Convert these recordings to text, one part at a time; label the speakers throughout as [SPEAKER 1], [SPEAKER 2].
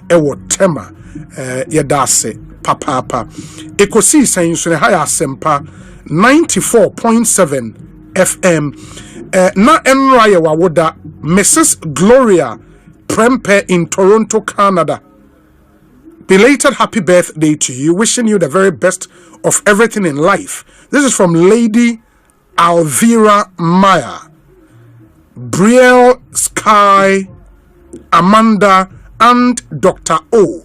[SPEAKER 1] ewo tema yedase papa Ekosiisen so ne haya sempa 94.7 FM na enra ye wawoda Mrs. Gloria Prempe in Toronto, Canada. Belated happy birthday to you. Wishing you the very best of everything in life. This is from Lady Alvira Maya, Brielle Sky, Amanda, and Dr. O.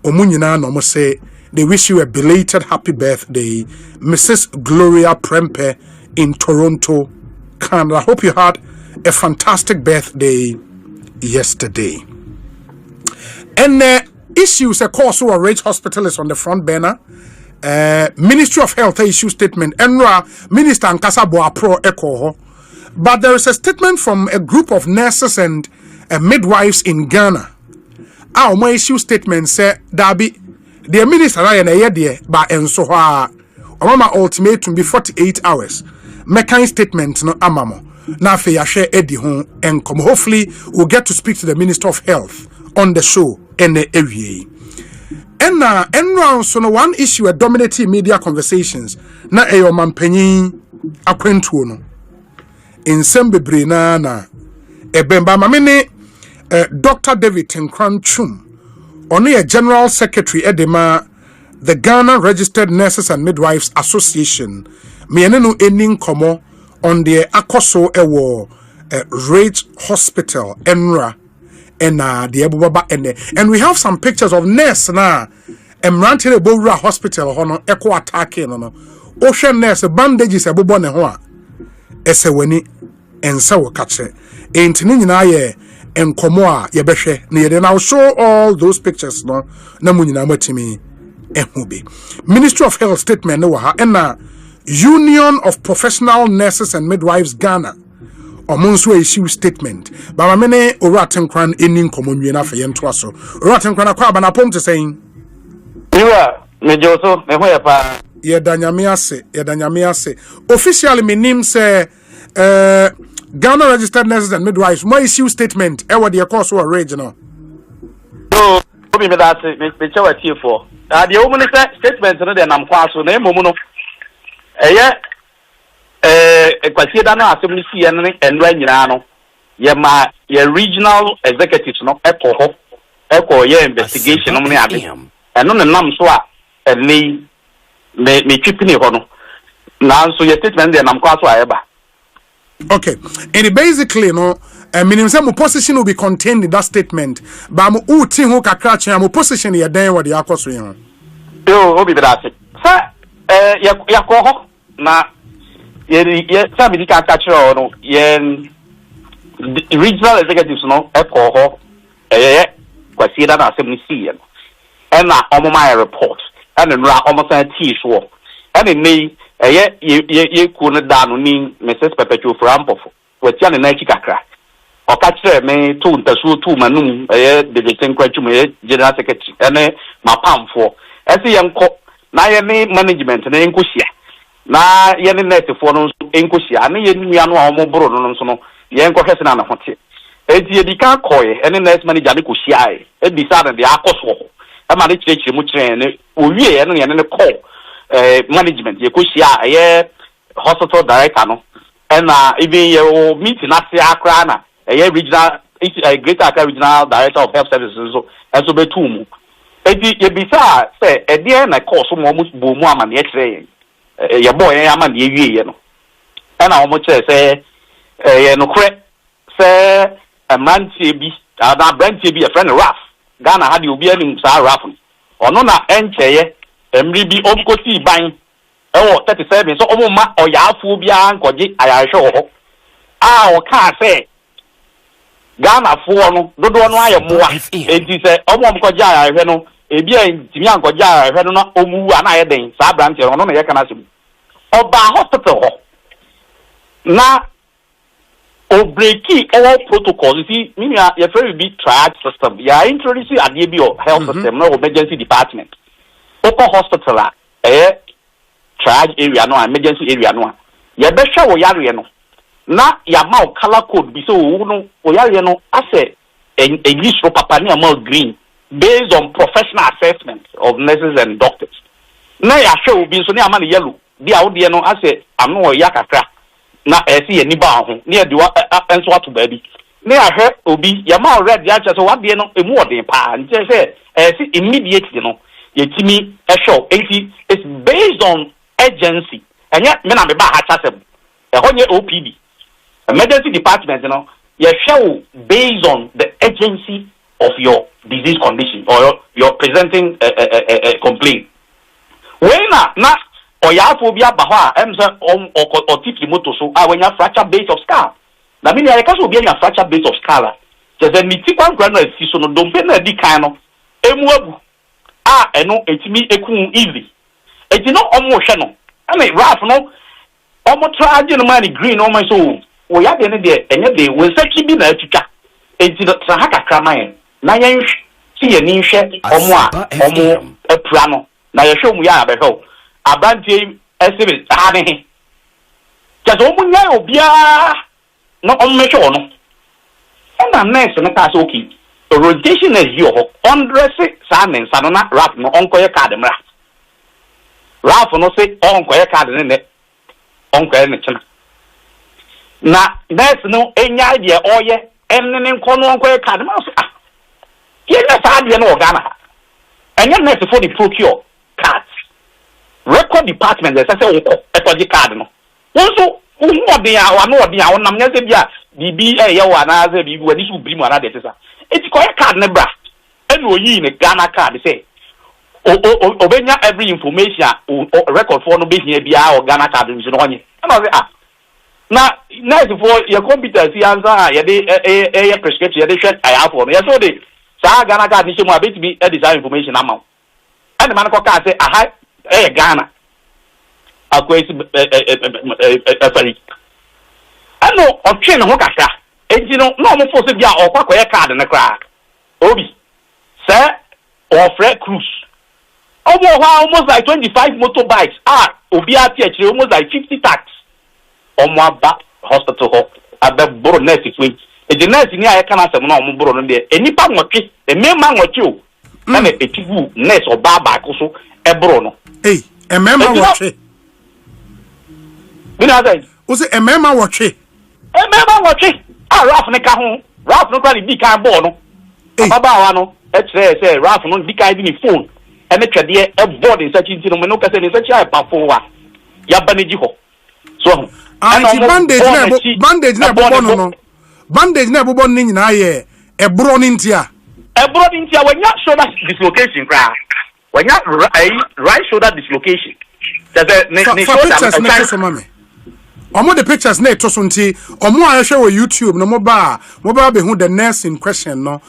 [SPEAKER 1] Omunyina no say they wish you a belated happy birthday, Mrs. Gloria Prempe in Toronto, Canada. I hope you had a fantastic birthday yesterday. And issues a course who Rage Hospital is on the front burner. Ministry of Health issue statement. Enra Minister Nkasa Boapro Eko. But there is a statement from a group of nurses and midwives in Ghana. Our my issue statement say Dabi the minister I na yede ba enso ha. Mama ultimatum be 48 hours. Mekan statement no amamo. Na fe ya share edi ho enkom. Hopefully we'll get to speak to the Minister of Health on the show in the area. And enround so no one issue a dominating media conversations na eyo mampanyin akwentuo no. In Sembebre na ebemba mamene Dr. David Tenkranchum only a General Secretary edema the Ghana Registered Nurses and Midwives Association me no enin komo on the akoso ewo Rage Hospital Enra and the Ebubaba and we have some pictures of nurse na Emrantile Bowra Hospital hono echo attacking no ocean nurse bandages ebobo ne ho a ese wani ensa wo kache entini nyina ye enkomo a ye behwe na ye now show all those pictures no na munyina matimi ehube. Ministry of Health statement no ha na Union of Professional Nurses and Midwives Ghana omonso issue statement ba mamene oratenkran enin komonwie na fa yento aso oratenkran akwa aba na pom te saying
[SPEAKER 2] iwa mejoso me hoya pa
[SPEAKER 1] ye danyame ase officially menim say Ghana Registered Nurses and Midwives my issue statement e what the course or regional
[SPEAKER 2] so obi me that me chewa tie for the woman statement no de nam kwa so na emomu no Ekwasi da na asem si yen enra nyina no ye ma ye regional executives no eko ye investigation no ne ade eno ne nam so a eni me twipini ho no na so ye statement de nam kwa so a eba.
[SPEAKER 1] Okay, and basically no meaning say mo position will be contained in that statement ba mo uti ho kakra chen mo position ye den wo de akoso yen
[SPEAKER 2] yo obi bra se sa ya ko ho na ye somebody can catch no yen regional executives no eko ho kwasi da na asem ni see no and na omo my report and nra omo san tea so and me ye ku no da no ni Mrs. Perpetual Frampofo wetia ne na chi kakra o ka kire me to ntasu to manum de Tenkranchum general secretary ene mapamfo ese yenko na ye ni management na yenko hia na ye ne net for no enkohia na ye nua no a omobro no so no ye enkohwese na na hote edi edika koye ene net manager ne kohia e decide de akoso ho e ma ne kirechire mu kire ne owie ye ne call management ye kohia ye hospital director no na even ye o meeting na se akra na ye regional Greater Accra Regional Director of Health Services so enso betumu edi ye bisa say e de na course mo bo mu ama ne kire ye boy ya ma ne wie ye no na omo che say ye no kre say amantie bi ada brantie bi a friend Raf Ghana had obi anim sa Raf ono na enche ye emri bi omkoti ban ewo 37 so omo ma oyaafo bi an koje ayahwe ho o ka say Ghana fo no dodo no ayemoa enti say omo omkoje ayahwe no ebi antimi ankoje ayahwe no na omu ana ye den sa brantie no na ye kana sim Oba hospital ho na o breaki all protocols you see me ya very big triage system ya introduce ade bi o health system no emergency department open hospital triage area no emergency area no ya be hwa wo yare no na ya ma color code bi so wo no wo yare no ase English ro papa ni ama green based on professional assessment of nurses and doctors. Na ya hwe obi so ne ama ne yellow bi a wo de no ase ano ya kakra na esi ani ba ho ne ya de wa enso ato ba bi ne ya hwe obi ya ma red ya che so wa de no emu odin pa nche se esi immediately no yetimi ehwe enti it's based on urgency enya me na me ba ha chasem ehonye OPD emergency department no you show based on the urgency of your disease condition or your presenting a complaint. When na oyaphobia bahwa emse or tip moto so when you fracture base of skull. Na mean ya kaso obi anya fracture base of skull. Just me ti kwan kwan na si so no dompe na di kan no emu agu eno etimi ekun easy. Eti no omo hwe no. Ame raf no omo try no man green omo so o ya de ne de enye de we saki bi na atwika. Eti no sa haka kraman na yen si ye ni hwe omo apura no na ye hwe mu ya abehwe abantie esebe ane just omo nya obia no omo me hwe no na nurse no ka so okay rotation is you hundred sa men sa no na rap no onkoye card mra rap no say onkoye card ne onkoye ne chena na nurse no enya idea oye enne nkono onkoye card ma so ye na sa de no Ghana enya nurse for the procure cards record department they say onko ekodi card no wonso mo de ya wa no de ya wonam nya se bia bibi ye wa na ze bibi wadi su biri mu ana de tesa eti koye card ne bra enu oyi ne Ghana card say obenya every information record for no be here bia o Ghana card nso no onye na say na nice for your competency answer ye de prescription ye de hwe aya for no ye so de sa Ghana card ni se mu abeti bi e design information ama and man ko ka say aha Ghana akwesi afari ano otwe ne ho kakra enti no na omo force bia okwakoye card ne kra obi say offer cruise almost like 25 motorbikes obi ati akire almost like 50 tax omo aba hospital ho abeboro nurse fwe the nurse ni aye kana asem na omo boro no de enipa nwotwe emema nwotwe o na me petigu nurse oba ba ko so eboro no
[SPEAKER 1] emema nwotwe
[SPEAKER 2] bina say
[SPEAKER 1] o se emema nwotwe
[SPEAKER 2] Ralph ne ka ho Ralph no kwa di kan ball no baba wa no e kire say Ralph no di kan di ni phone e me twede e board in search no me no ka say ni search ai pa phone wa ya baneji ho so bandage na bobo no bandage na bobo ni nyina ye e bro ni ntia wanya shoulder dislocation kra wanya right shoulder dislocation that's ne shoulder omo the pictures na eto so nti omo a hwe wo YouTube no mo ba be hu the nurse in question no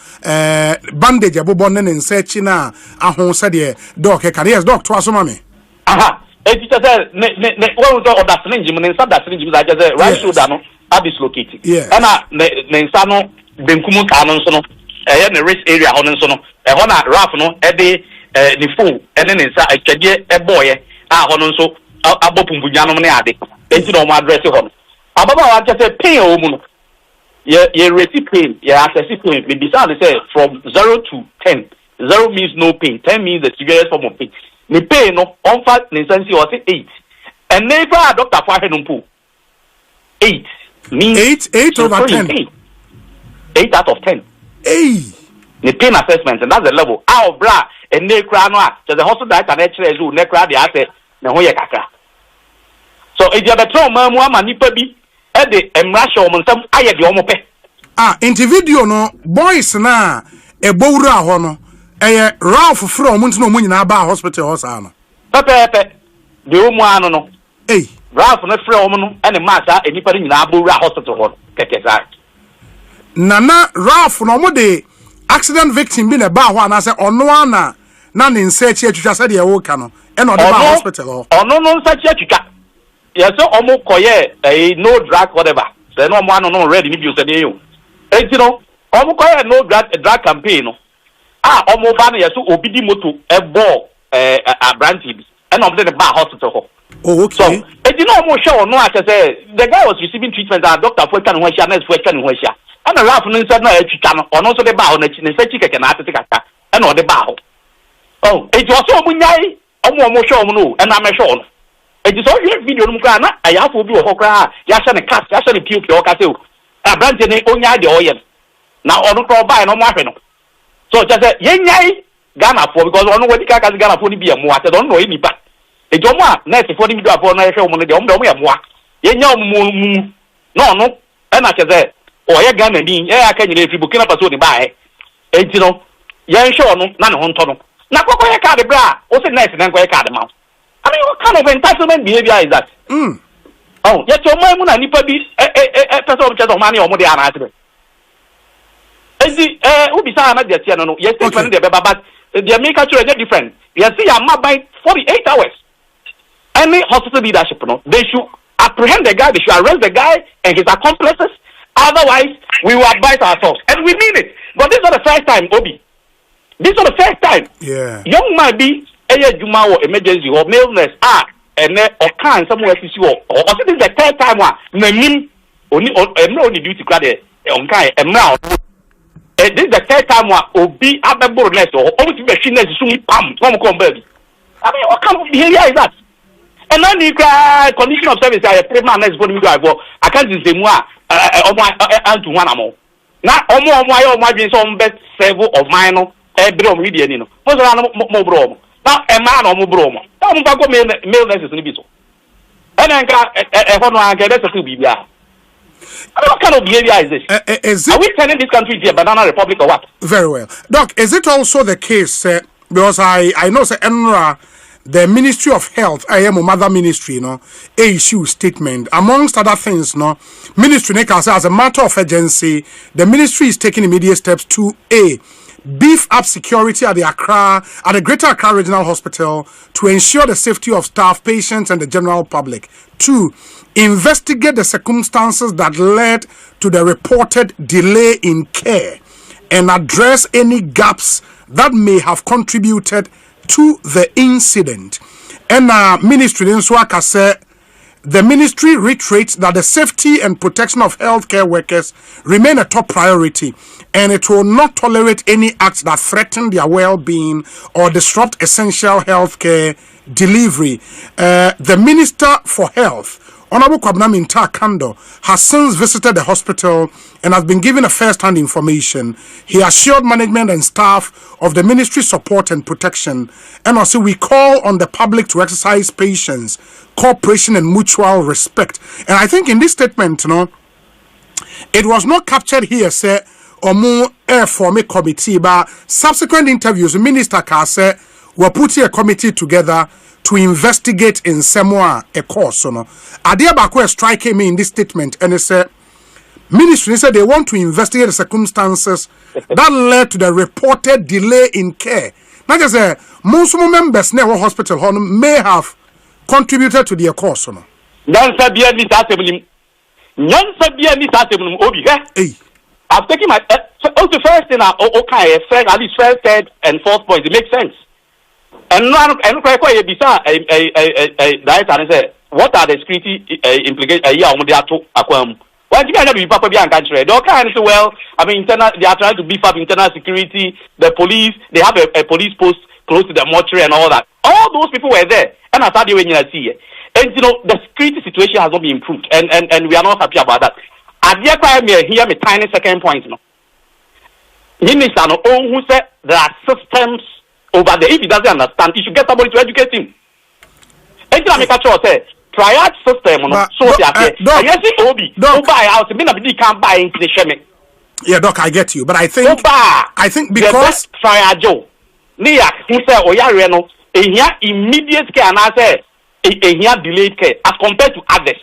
[SPEAKER 2] bandage abobo ne nsa chi na ahon se de doc ka yes doc to aso mame eti ta say ne wo do oda syringe mo nsa da syringe za je say right shoulder no are dislocated na ne nsa no benkum ka no nso no ye ne wrist area ho nso no ho na raf no e de ni full ene ne nsa atwade e boye ho no nso abopumbunya no ne ade enti no mo address ho ababa wa say pain o mu no ye rate pain ye assess pain me bisa say from 0 to 10 0 means no pain 10 means the severest form of pain ni pain no on fa ni sensi o say 8 and never doctor for henu po 8 means
[SPEAKER 1] 8 over 10
[SPEAKER 2] 8 out of 10 ni pain assessment and that's the level out bra and ne kra no just the hospital that na kire zu ne kra dey ase ne ho ye kakra so if you better mamu ama nipa bi e de emrasha o nsam aye de o mo pe
[SPEAKER 1] individual no boys na e bowura ho no eye Ralph from muntu no nyina ba hospital ho sa no
[SPEAKER 2] pepe de o mu anu no Ralph no from no ene masa enipa nyina bowura hospital ho keke za
[SPEAKER 1] nana Ralph no mo de accident victim bi na ba ho ana se ono ana na ne nsa chi atwitwa se de e wo ka no e no de ba hospital ho
[SPEAKER 2] ono no nsa chi atwitwa yes so omo koye no drug whatever say no mo no ready ni bi o se dey you enti no omo koye no drug campaign no omo ba no yes so obidi moto e ball abranti bi e no be the bar hospital ho
[SPEAKER 1] okay
[SPEAKER 2] so enti no omo show no say the guy was receiving treatment and doctor for twan ho hia nurse for twan ho hia and Ralph no said no atwitwa no ono so de ba ho na chi ne sa chi keke na atete kaka and or the bow. Oh, it was so munyai, almost show no, and I'm a show. It is all your video, Mugana. I have to do a hokra, Yasan a cat, Yasan a puke, or castle. A branch in the onya the oil. Now, on the call by no weapon. So just a yay, Ghana for because on what the cat has Ghana for be a more. I don't know any but. A joma, next for the video upon a show on the Omba more. Yay, no, and I said, or a gun and being, I can if you book up a sort of buy. And you know, young show, none on Tono. Now, go a card, bra, what's it nice and then go a card amount. I mean, what kind of entitlement behavior is that? Oh, yet your mom and nipper be a person of money or more than answer. Is it, who be signed at the channel? Yes, but the American children are different. You see, I'm not by 48 hours. Any hospital leadership, they should apprehend the guy, they should arrest the guy and his accomplices. Otherwise, we will advise ourselves. And we mean it. But this is not the first time, Obi. This is not the first time.
[SPEAKER 1] Yeah.
[SPEAKER 2] Young might be a Juma or emergency or illness, and then or can somewhere to see or this is the third time one, only duty credit on kind and now. This is the third time one will be abnormalness or almost machineness soon pam, come baby. I mean, what kind of behavior is that? And then you condition of service, I pay my next body drive. I can't just say more to one more. Now, all my being some best several of mine, every median, most of more bro. Now, a man or more bro. Now, I'm going to mail this in the bit. And then I get that's a two BBR. What kind of behavior is this? Are we turning this country to a banana republic or what?
[SPEAKER 1] Very well. Doc, is it also the case, because I know, Enra, the Ministry of Health, I am a mother ministry, a issue statement. Amongst other things, ministry as a matter of urgency, the ministry is taking immediate steps to beef up security at the Greater Accra Regional Hospital to ensure the safety of staff, patients, and the general public. 2, investigate the circumstances that led to the reported delay in care and address any gaps that may have contributed to the incident. And ministry in Swaka said the ministry reiterates that the safety and protection of healthcare workers remain a top priority, and it will not tolerate any acts that threaten their well-being or disrupt essential healthcare delivery. The Minister for Health, Honorable Kwabena Minta Kando, has since visited the hospital and has been given a first-hand information. He assured management and staff of the ministry's support and protection. And also, we call on the public to exercise patience, cooperation, and mutual respect. And I think in this statement, it was not captured here, say, Omu Air Form committee, but subsequent interviews, the minister can say, we're putting a committee together to investigate in Samoa a course. Adia Bakwe striking me in this statement, and they said, ministry said they want to investigate the circumstances that led to the reported delay in care. Not just most members in our hospital may have contributed to the course.
[SPEAKER 2] I've taken my also first thing okay, at least first, third, and fourth point. It makes sense. And what are the security implications? Why do you be Papa Bian country? They can't say, well, I mean, they are trying to beef up internal security. The police, they have a police post close to the mortuary and all that. All those people were there, and I thought they were in see. And the security situation has not been improved, and we are not happy about that. I dare hear me tiny second point. Minister, who said there are systems over there. If he doesn't understand, he should get somebody to educate him. And I make a choice. Triage system, so yes, Obi, don't buy house. Maybe can't buy into the shame.
[SPEAKER 1] Yeah, Doc, I get you, but I think because
[SPEAKER 2] triage, Nia, who said, oh yeah, Reno, immediate care, and I say, delayed care as compared to others.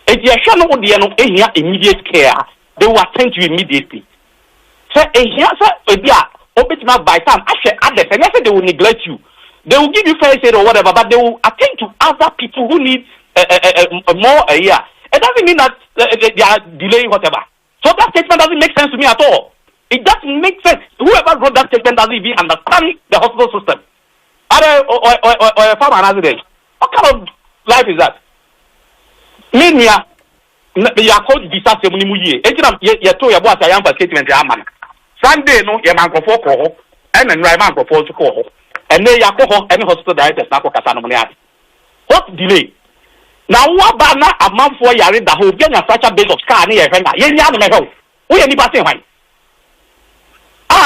[SPEAKER 2] If you are no immediate care, they will attend to you immediately. So, by time, actually, others, and yes, they will neglect you. They will give you first aid or whatever, but they will attend to other people who need more a year. It doesn't mean that they are delaying whatever. So that statement doesn't make sense to me at all. It doesn't make sense. Whoever wrote that statement doesn't even understand the hospital system. Or a farmer another day. What kind of life is that? Meanwhile, you are called disaster when you told your boss I am for statement. Sunday, no, your man for and right man propose to call. And they are called any hospital directors now for Casanomania. What delay? Now, what banner a month for Yari the whole getting a fracture base of scar near Fenda? Yen Yan, we are anybody why?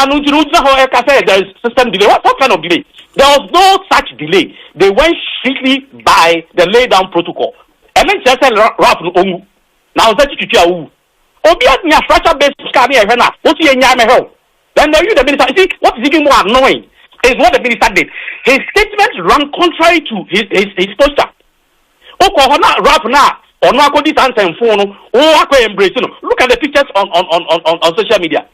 [SPEAKER 2] No, there is system delay. What kind of delay? There was no such delay. They went strictly by the lay down protocol. And then just Ralph Omu. Now that's you. Obias near fracture based scar near Fenda. What's your Yamaho? Then there you the minister. See, what is even more annoying is what the minister did. His statements ran contrary to his posture. Ralph now. Or no, this answer and phone. Embrace. Look at the pictures on social media.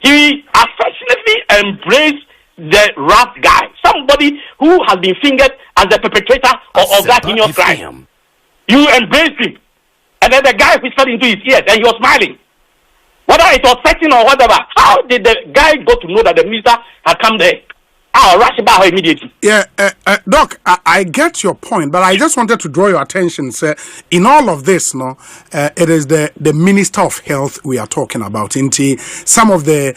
[SPEAKER 2] He affectionately embraced the rap guy, somebody who has been fingered as the perpetrator of that heinous crime. You embraced him, and then the guy whispered into his ears, and he was smiling. Whether it was setting or whatever, how did the guy go to know that the minister had come there? I'll rush about her immediately.
[SPEAKER 1] Yeah, Doc, I get your point, but I just wanted to draw your attention, sir. In all of this, it is the Minister of Health we are talking about. Some of the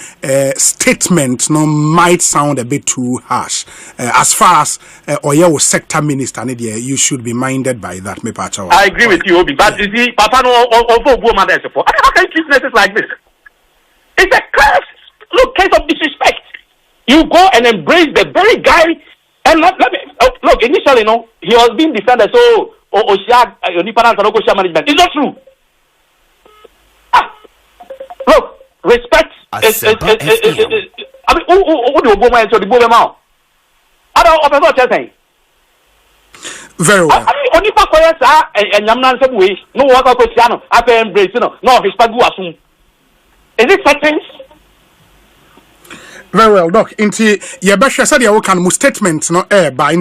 [SPEAKER 1] statements might sound a bit too harsh. As far as Oyo sector minister, you should be minded by that.
[SPEAKER 2] I agree with you, Obi, but you see, Papa no how can you treat nurses like this? It's a case of disrespect. You go and embrace the very guy, and let me look. Initially, he was being defended. So, management. It's not true. Look, respect is. I mean, who do you go and so the go out? I don't know saying.
[SPEAKER 1] Very well.
[SPEAKER 2] I mean, only for and Yamnan said, "We no work out Cristiano. I can embrace no respect you assume." Is it certain?
[SPEAKER 1] Very well, Doc. Inti Yabasha said you can statement but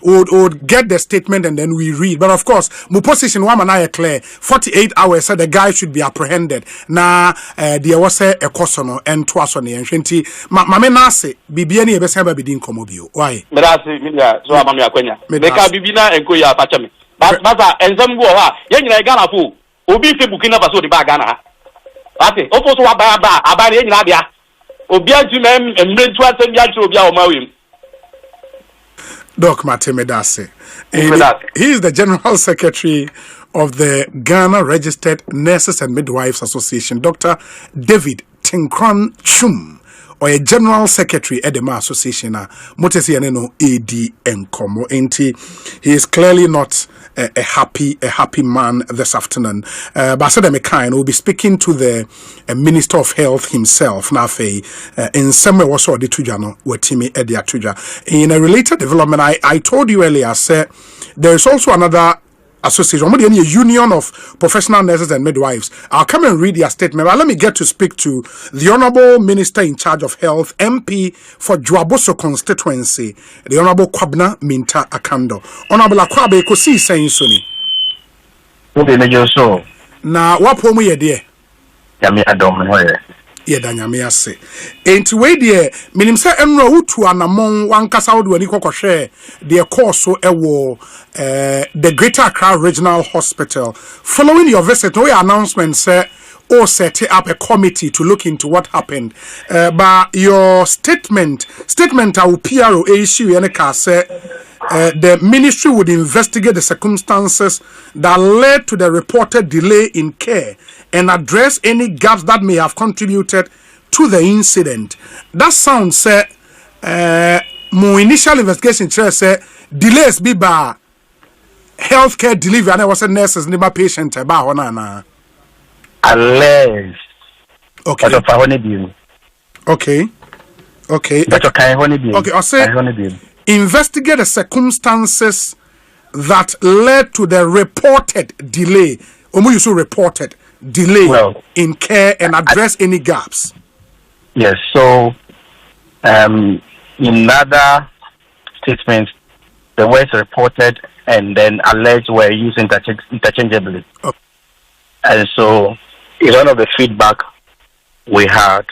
[SPEAKER 1] would get the statement and then we read. But of course, my position one man clear. 48 hours said the guy should be apprehended. Na there was a Ekosono and twice on the ancient. Mame Nase, Bibiani Ebesaba Bidin Komobio. Why?
[SPEAKER 2] So I'm Yaquena. Meka Bibina and Koya Pachami. But Masa and some go, Yan Gana Fu, Ubi Bukina Baso de Bagana. Ate, Oppo Abba Nabia. Doc
[SPEAKER 1] Matemedase. He is the General Secretary of the Ghana Registered Nurses and Midwives Association, Dr. David Tinkran Chum, or a General Secretary at the Association, Motesi Aneno AD Nkomo. He is clearly not a happy man this afternoon. But I said will be speaking to the Minister of Health himself. Nafe in some way also the Tujano Wetimi Edia Tuja. In a related development, I told you earlier, sir, there is also another association, a union of professional nurses and midwives. I'll come and read their statement, but let me get to speak to the Honorable Minister in charge of Health, MP for Dwaboso constituency, the Honorable Kwabna Minta Akando. Honorable Akwabe Ekosiisen Suni. Na wapo mu ye de?
[SPEAKER 2] Yami adom no ye.
[SPEAKER 1] Ye da nyame ase. Enti we de minim se enro wutu anamon wankasa wo de ani kokohwe de course so ewo the Greater Accra Regional Hospital. Following your visit, no announcement say or set up a committee to look into what happened. But your statement I will PRO issue and say the ministry would investigate the circumstances that led to the reported delay in care and address any gaps that may have contributed to the incident. That sounds more initial investigation say delays be by healthcare delivery and I was a nurses never patient about na.
[SPEAKER 2] Alleged.
[SPEAKER 1] Okay. Okay. Okay. Okay. I say investigate the circumstances that led to the reported delay. Omu reported delay in care and address any gaps.
[SPEAKER 2] Yes. So, in other statements, the words reported and then alleged were used interchangeably. Okay. And so, it's one of the feedback we had.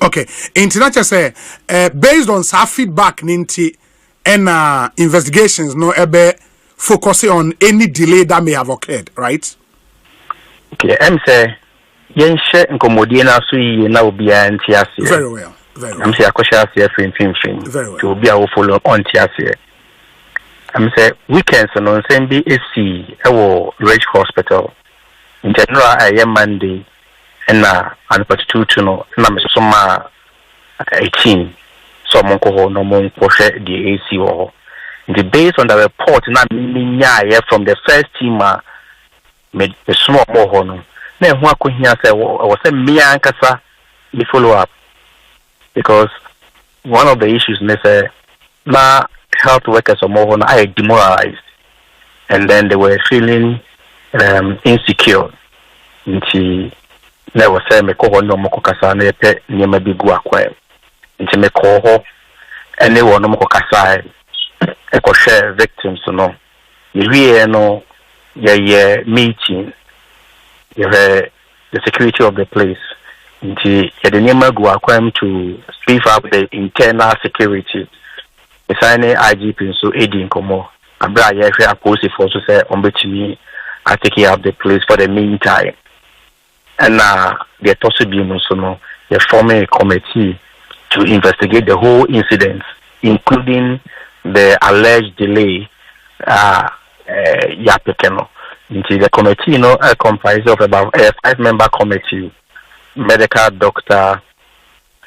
[SPEAKER 1] Okay, international say based on some feedback ninti and investigations no ebe focusing on any delay that may have occurred, right?
[SPEAKER 2] Okay, I'm say
[SPEAKER 3] yen share nkomodie na so yi na obi a ntiase.
[SPEAKER 1] Very well. Very well.
[SPEAKER 3] I'm say akosha ase fin.
[SPEAKER 1] Very well.
[SPEAKER 3] To obi a wo follow on tiase. I'm say weekends no same be AC ewo Rich Hospital. In general I Monday na anpatu to no na me so ma 18 so mon ko ho no mon ko hwe the AC wo. The based on the report na me nya from the first team me small more ho no na hu akohia say wo say me ankasa me follow up because one of the issues they say na health workers or more are demoralized and then they were feeling insecure nti na wo say me ko ho no moko kasa na ye nyema bi gu akwa nti me ko ho ene wo no moko kasa e ko share victims no ye no ye meeting the security of the place nti ye de nyema gu akwa to beef up the internal security assigning IGP so aiding komo abra ye hwe aposi for so say on betimi are taking up the place for the meantime and the possible so no they forming a committee to investigate the whole incident including the alleged delay yapekeno into the committee comprises of about a 5-member committee, medical doctor,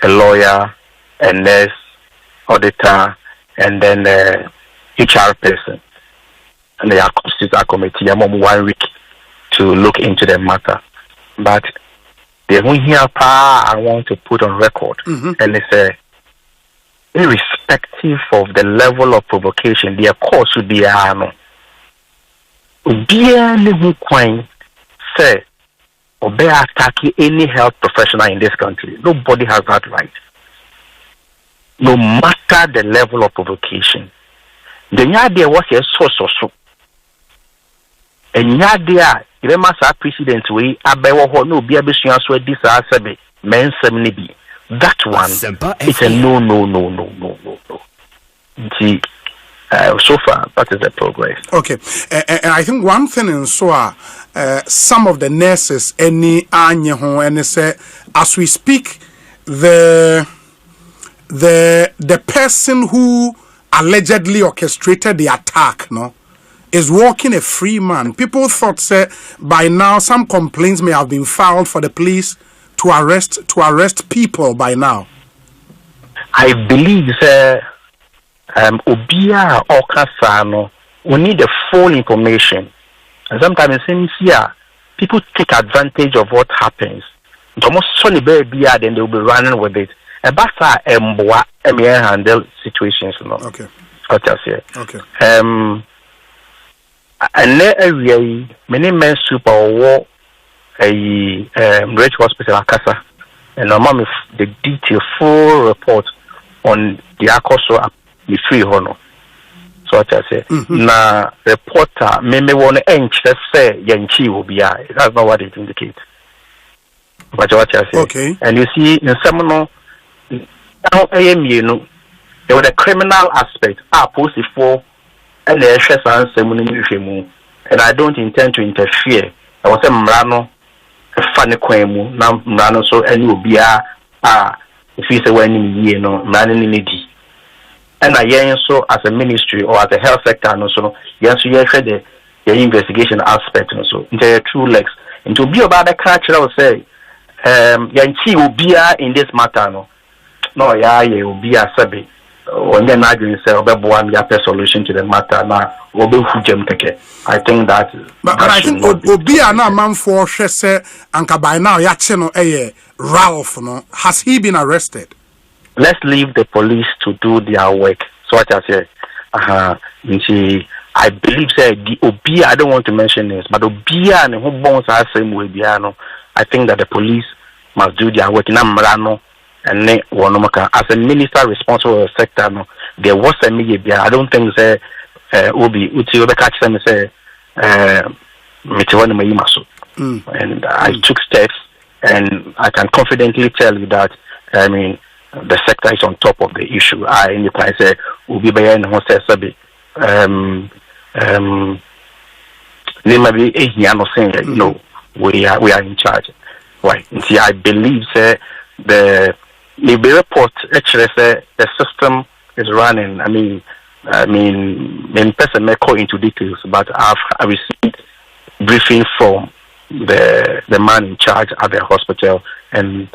[SPEAKER 3] a lawyer, a nurse, auditor, and then HR person. And they are constituted a committee 1 week to look into the matter. But the one here I want to put on record, and it's irrespective of the level of provocation, their course would be say or be attacking any health professional in this country. Nobody has that right. No matter the level of provocation. The idea was a so. And idea, even master precedent way, abewo no be abisuan so this asebe men semni bi. That one it's a no. So far, that is the progress.
[SPEAKER 1] Okay, and I think one thing in some of the nurses, any anye and say, as we speak, the person who allegedly orchestrated the attack, is walking a free man. People thought, say, by now some complaints may have been filed for the police to arrest people by now.
[SPEAKER 3] I believe, Obia or Kasano, we need the full information. And sometimes it seems people take advantage of what happens. Almost sunny baby, then they'll be running with it. And that's how handle situations.
[SPEAKER 1] Okay.
[SPEAKER 3] Okay. And area many men super war a Rich Hospital Akasa. And I'm the detailed full report on the Akoso the free honor. So what I say, na reporter me want to let's say Yanchi will be that's not what it indicates. But what I say,
[SPEAKER 1] okay.
[SPEAKER 3] And you see in some now there was a criminal aspect. Posted for and the and I don't intend to interfere. I was a mrano funny kwemu na mrano so any will be if you say when mrano need. And I so as a ministry or as a health sector, no so yes, you heard the investigation aspect, no so into your true legs. And to be about the culture, I would say, Yanchi will be in this matter, no, you will be a sabi. When you're not doing so, one solution to the matter now. I think that.
[SPEAKER 1] But I think Obia na man for say anka by now yacheno Ralph no has he been arrested?
[SPEAKER 3] Let's leave the police to do their work. So what I say, I believe the Obia, I don't want to mention this, but Obia and who bones are same way piano. I think that the police must do their work in Amrano and as a minister responsible for the sector. No, there was a media. I don't think say Obi Uti catch them say and I took steps, and I can confidently tell you that the sector is on top of the issue. I say Ubi Bayan Hose Sabi maybe saying we are in charge. Why? See, I believe the report actually say the system is running. I mean, person may go into details, but I received briefing from the man in charge at the hospital, and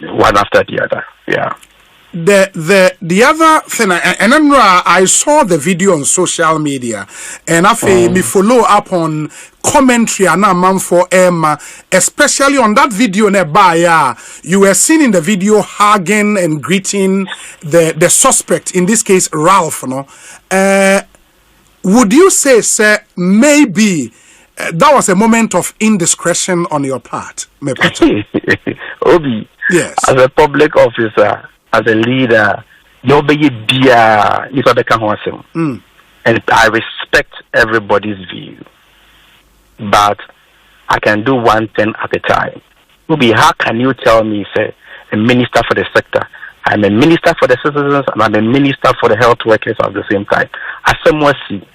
[SPEAKER 3] one after the other. Yeah.
[SPEAKER 1] The other thing, and then I saw the video on social media, and I me follow up on commentary and a man for Emma, especially on that video nearby. You were seen in the video hugging and greeting the suspect, in this case Ralph. No, would you say, sir, maybe that was a moment of indiscretion on your part?
[SPEAKER 3] Obi,
[SPEAKER 1] yes,
[SPEAKER 3] as a public officer, as a leader, nobody and I respect everybody's view, but I can do one thing at a time. Obi, how can you tell me, say, a minister for the sector? I'm a minister for the citizens and I'm a minister for the health workers at the same time. As someone see,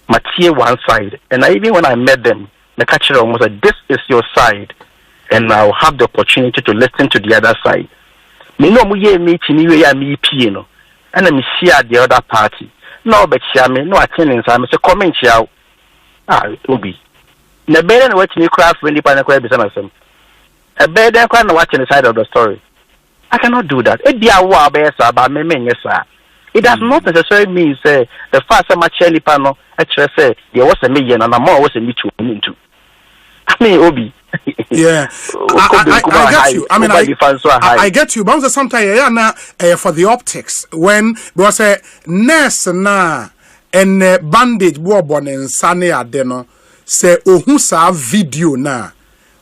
[SPEAKER 3] Mathieu one side, and even when I met them, the catcher almost said, "This is your side," and I'll have the opportunity to listen to the other side. Me no mu ye meeting you ya me pie no, and me share the other party. No, but share me no attendance. I say comment here. Obi. Na better na watch me craft when the panel be some. A better na watching the side of the story. I cannot do that. It be a war besa ba me yes sir. It does not necessarily mean say the first time I cherry panel actually say there was a million and more was a me too into. I mean Obi.
[SPEAKER 1] Yeah, I get you. I mean, I get you. But sometimes, for the optics, when there was a nurse na and bandage borbon and sunny adeno say, "Oh, who's a video na?"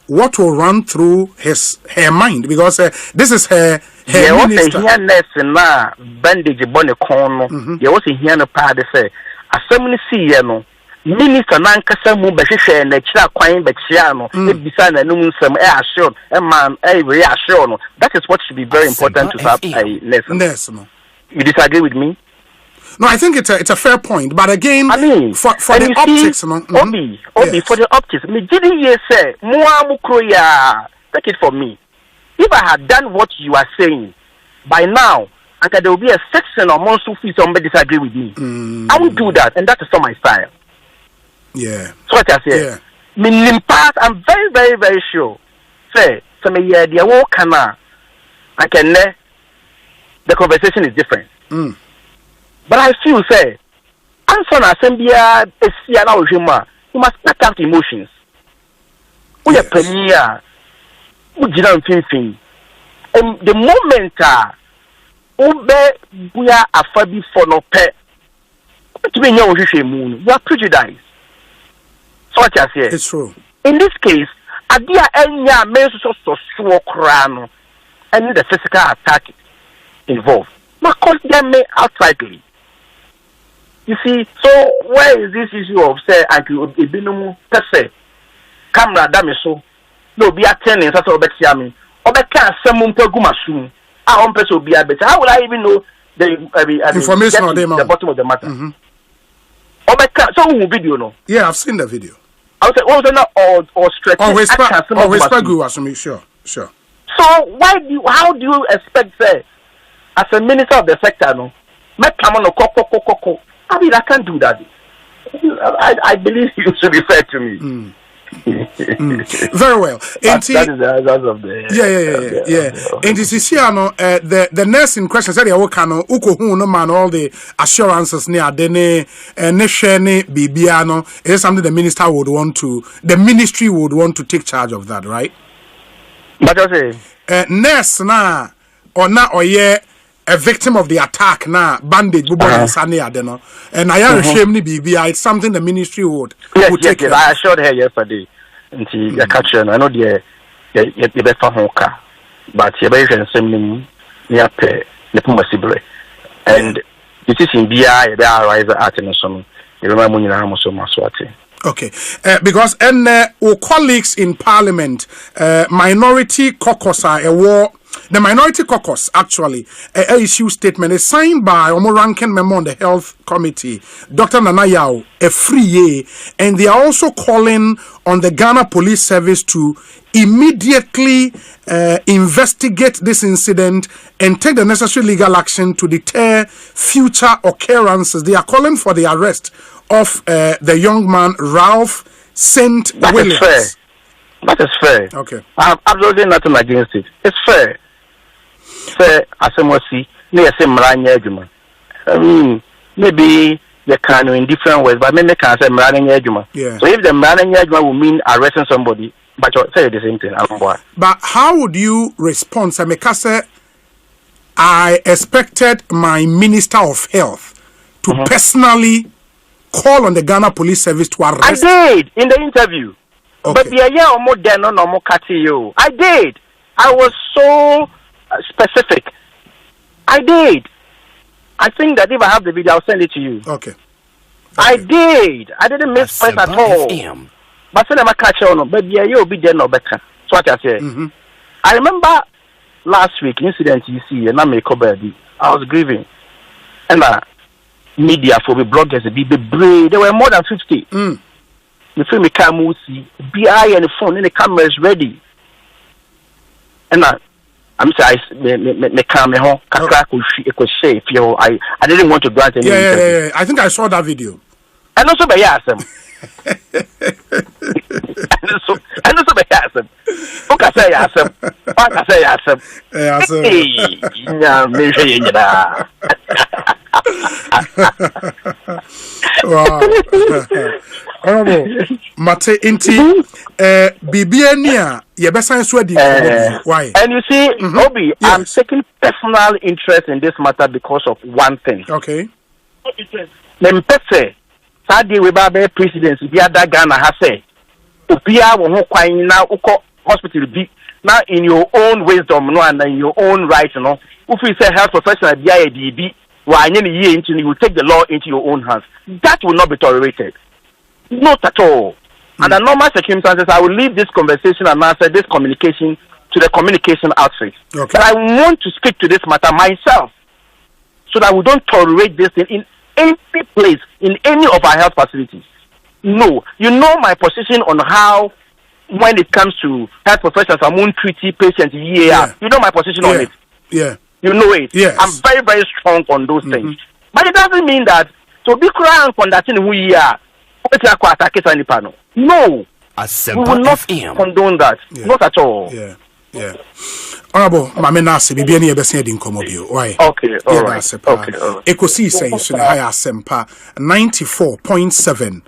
[SPEAKER 1] What will run through her mind, because this is her minister.
[SPEAKER 3] Here nurse na bandage bonne corner. There was a here no part say, "Assembly see no." Minister Nankasa mu behwehwe na kira kwan bekia no ebisa na num nsem assure man reassure no. That is what should be very important to have a lesson.
[SPEAKER 1] No.
[SPEAKER 3] You disagree with me?
[SPEAKER 1] No, I think it's a fair point, but again,
[SPEAKER 3] I mean,
[SPEAKER 1] for the optics,
[SPEAKER 3] Obi, yes. For the optics, me didn't hear say muamukroya. Take it from me. If I had done what you are saying by now, and there will be a section or more Sufi somebody disagree with me, I won't do that, and that is not my style.
[SPEAKER 1] Yeah.
[SPEAKER 3] So what I say.
[SPEAKER 1] Yeah.
[SPEAKER 3] In part, I'm very, very, very sure. Say, some year the walk kana, I can the conversation is different. But I feel say, answer assembia esia na ojuma, you must not have emotions. We are premier, we jiran finfin. And the moment we are a fabi for no pet, you are prejudiced. So what I say?
[SPEAKER 1] It's true.
[SPEAKER 3] In this case, adia enya means so krano and the physical attack involved. But cause them outrightly. You see, so where is this issue of say Uncle Ibinum per se? Camera damiso. No be attending that's all betia me. Or can someone pegumasum. I want person be a better. How will I even know the
[SPEAKER 1] information on them?
[SPEAKER 3] The bottom of the matter. So video no.
[SPEAKER 1] Yeah, I've seen the video.
[SPEAKER 3] I was like, or stretch.
[SPEAKER 1] Or whisper go as me, sure.
[SPEAKER 3] So how do you expect say as a minister of the sector no? Make come on koko. I mean I can't do that. I believe you should be fair to me.
[SPEAKER 1] Very well.
[SPEAKER 3] That is the answer of the
[SPEAKER 1] yeah. And this is here no the nurse in question said you can no uko hu no man all the assurances near dene ne share ne bibia no is something the ministry would want to take charge of that, right?
[SPEAKER 3] But I say
[SPEAKER 1] nurse na or yeah a victim of the attack na bandage and sunny adeno and I am ashamed bibia. It's something the ministry would take care.
[SPEAKER 3] I assured her yesterday and she catch I know the better honka but you better send near pay the Pumasibre and it is in BI they are rise at national you remember when you are so much.
[SPEAKER 1] Okay, because our colleagues in Parliament, minority caucus a war The Minority Caucus actually issue statement is signed by Omo ranking member on the Health Committee, Dr. Nana Yao, a free, and they are also calling on the Ghana Police Service to immediately investigate this incident and take the necessary legal action to deter future occurrences. They are calling for the arrest of the young man Ralph St. Williams.
[SPEAKER 3] Fair. That is fair.
[SPEAKER 1] Okay.
[SPEAKER 3] I have absolutely nothing against it. It's fair. Fair, as I must see, near same Maranya. I mean, maybe they can in different ways, but maybe can say Maranya.
[SPEAKER 1] Yeah.
[SPEAKER 3] So if the Maranya will mean arresting somebody, but you say the same thing.
[SPEAKER 1] But how would you respond? Samekase, I expected my Minister of Health to personally call on the Ghana Police Service to arrest.
[SPEAKER 3] I did in the interview.
[SPEAKER 1] Okay.
[SPEAKER 3] But the idea of more than no more you. I did. I was so specific. I did. I think that if I have the video, I'll send it to you.
[SPEAKER 1] Okay.
[SPEAKER 3] I did. I didn't miss point at all. But then I catch on. But yeah, you'll be there no better. So what I say. I remember last week incident you see, and I make I was grieving, and media for the bloggers, the brave. There were more than 50. The film come see BI and the phone and the camera is ready. And I'm sorry, me come home. I didn't want to grant any.
[SPEAKER 1] Yeah. I think I saw that video.
[SPEAKER 3] And also by Yasem. And also by Yasem. What I say Yasem? What I say Yasem? Yeah,
[SPEAKER 1] wow. Honorable Mate Inti Bibiania Yebesan Swedi. Why?
[SPEAKER 3] And you see, Obi, yes. I'm taking personal interest in this matter because of one thing.
[SPEAKER 1] Okay.
[SPEAKER 3] Nempese Sadi Webabe presidency Biada Ghana has said Ubia won't quite now hospital be now in your own wisdom no and in your own right, you know. If we say health professional BIADB you will take the law into your own hands. That will not be tolerated. Not at all. Under normal circumstances, I will leave this conversation and answer this communication to the communication outfit.
[SPEAKER 1] Okay.
[SPEAKER 3] But I want to speak to this matter myself so that we don't tolerate this thing in any place, in any of our health facilities. No. You know my position on how, when it comes to health professionals, I won't treat patients. Yeah. You know my position on it.
[SPEAKER 1] Yeah.
[SPEAKER 3] You know it.
[SPEAKER 1] Yes.
[SPEAKER 3] I'm very, very strong on those things. But it doesn't mean that to be crying on that thing we are. No. We will not condone that.
[SPEAKER 1] Yeah.
[SPEAKER 3] Not at all.
[SPEAKER 1] Yeah. Honorable Mamenasi, Bibiani Ebesia Dinkomobio. Why?
[SPEAKER 3] Okay, all right. Okay,
[SPEAKER 1] Ekosiisen, so the higher Sempa 94.7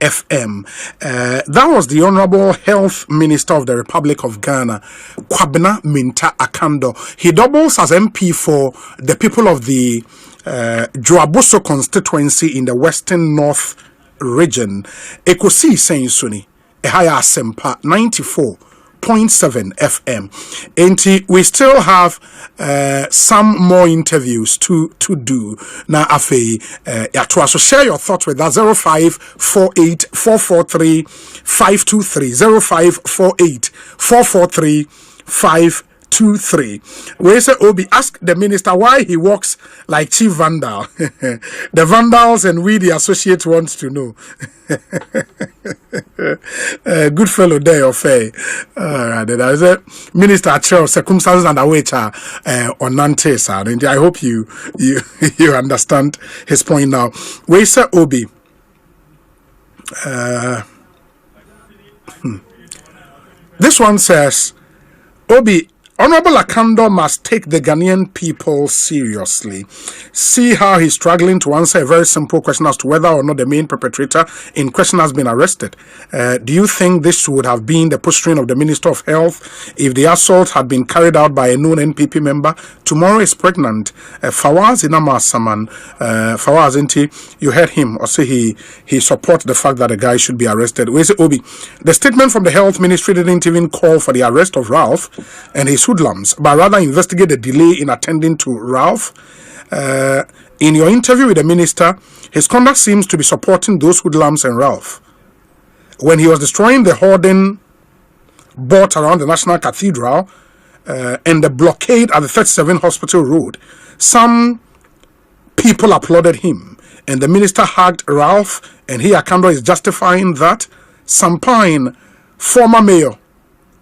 [SPEAKER 1] FM. That was the Honorable Health Minister of the Republic of Ghana, Kwabena Minta Akando. He doubles as MP for the people of the Joaboso constituency in the Western North region. Ekosiisen Suni, a higher Sempa 94.7 FM. And we still have some more interviews to do. Now, Afe, so share your thoughts with us. 0548 443 523 0548 443 523. We say Obi, ask the minister why he walks like Chief Vandal. The Vandals and we the associates wants to know. Good fellow there of alright, there's a minister chair of circumstances under which on Nantes, and I hope you understand his point now. We say Obi, this one says Obi, Honorable Akando must take the Ghanaian people seriously. See how he's struggling to answer a very simple question as to whether or not the main perpetrator in question has been arrested. Do you think this would have been the posturing of the Minister of Health if the assault had been carried out by a known NPP member? Tomorrow is pregnant. Fawaz Inama Saman, Fawaz, you heard him or say he supports the fact that the guy should be arrested. We say, Obi, the statement from the Health Ministry didn't even call for the arrest of Ralph and his hoodlums, but rather investigate the delay in attending to Ralph. In your interview with the minister, his conduct seems to be supporting those hoodlums and Ralph. When he was destroying the hoarding bought around the National Cathedral, and the blockade at the 37 Hospital Road, some people applauded him, and the minister hugged Ralph, and here Akando is justifying that. Sampine, former mayor,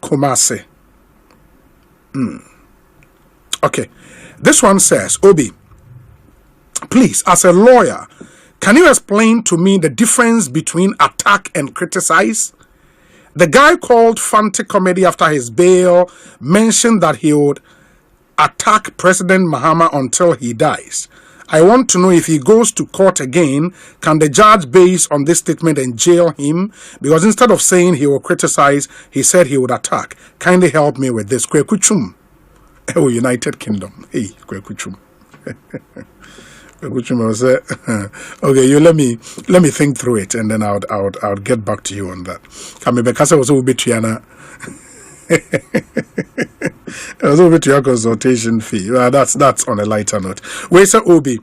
[SPEAKER 1] Kumasi. Okay, this one says, Obi, please, as a lawyer, can you explain to me the difference between attack and criticize? The guy called Fante Comedy after his bail mentioned that he would attack President Mahama until he dies. I want to know if he goes to court again, can the judge base on this statement and jail him? Because instead of saying he will criticize, he said he would attack. Kindly help me with this. Kwekuchum. Oh, United Kingdom. Hey, Kwekuchum. Kwekuchum was okay, you let me think through it, and then I'll get back to you on that. Kame Bekasa was over Tiana. It was over to your consultation fee. That's on a lighter note. Where's Obi?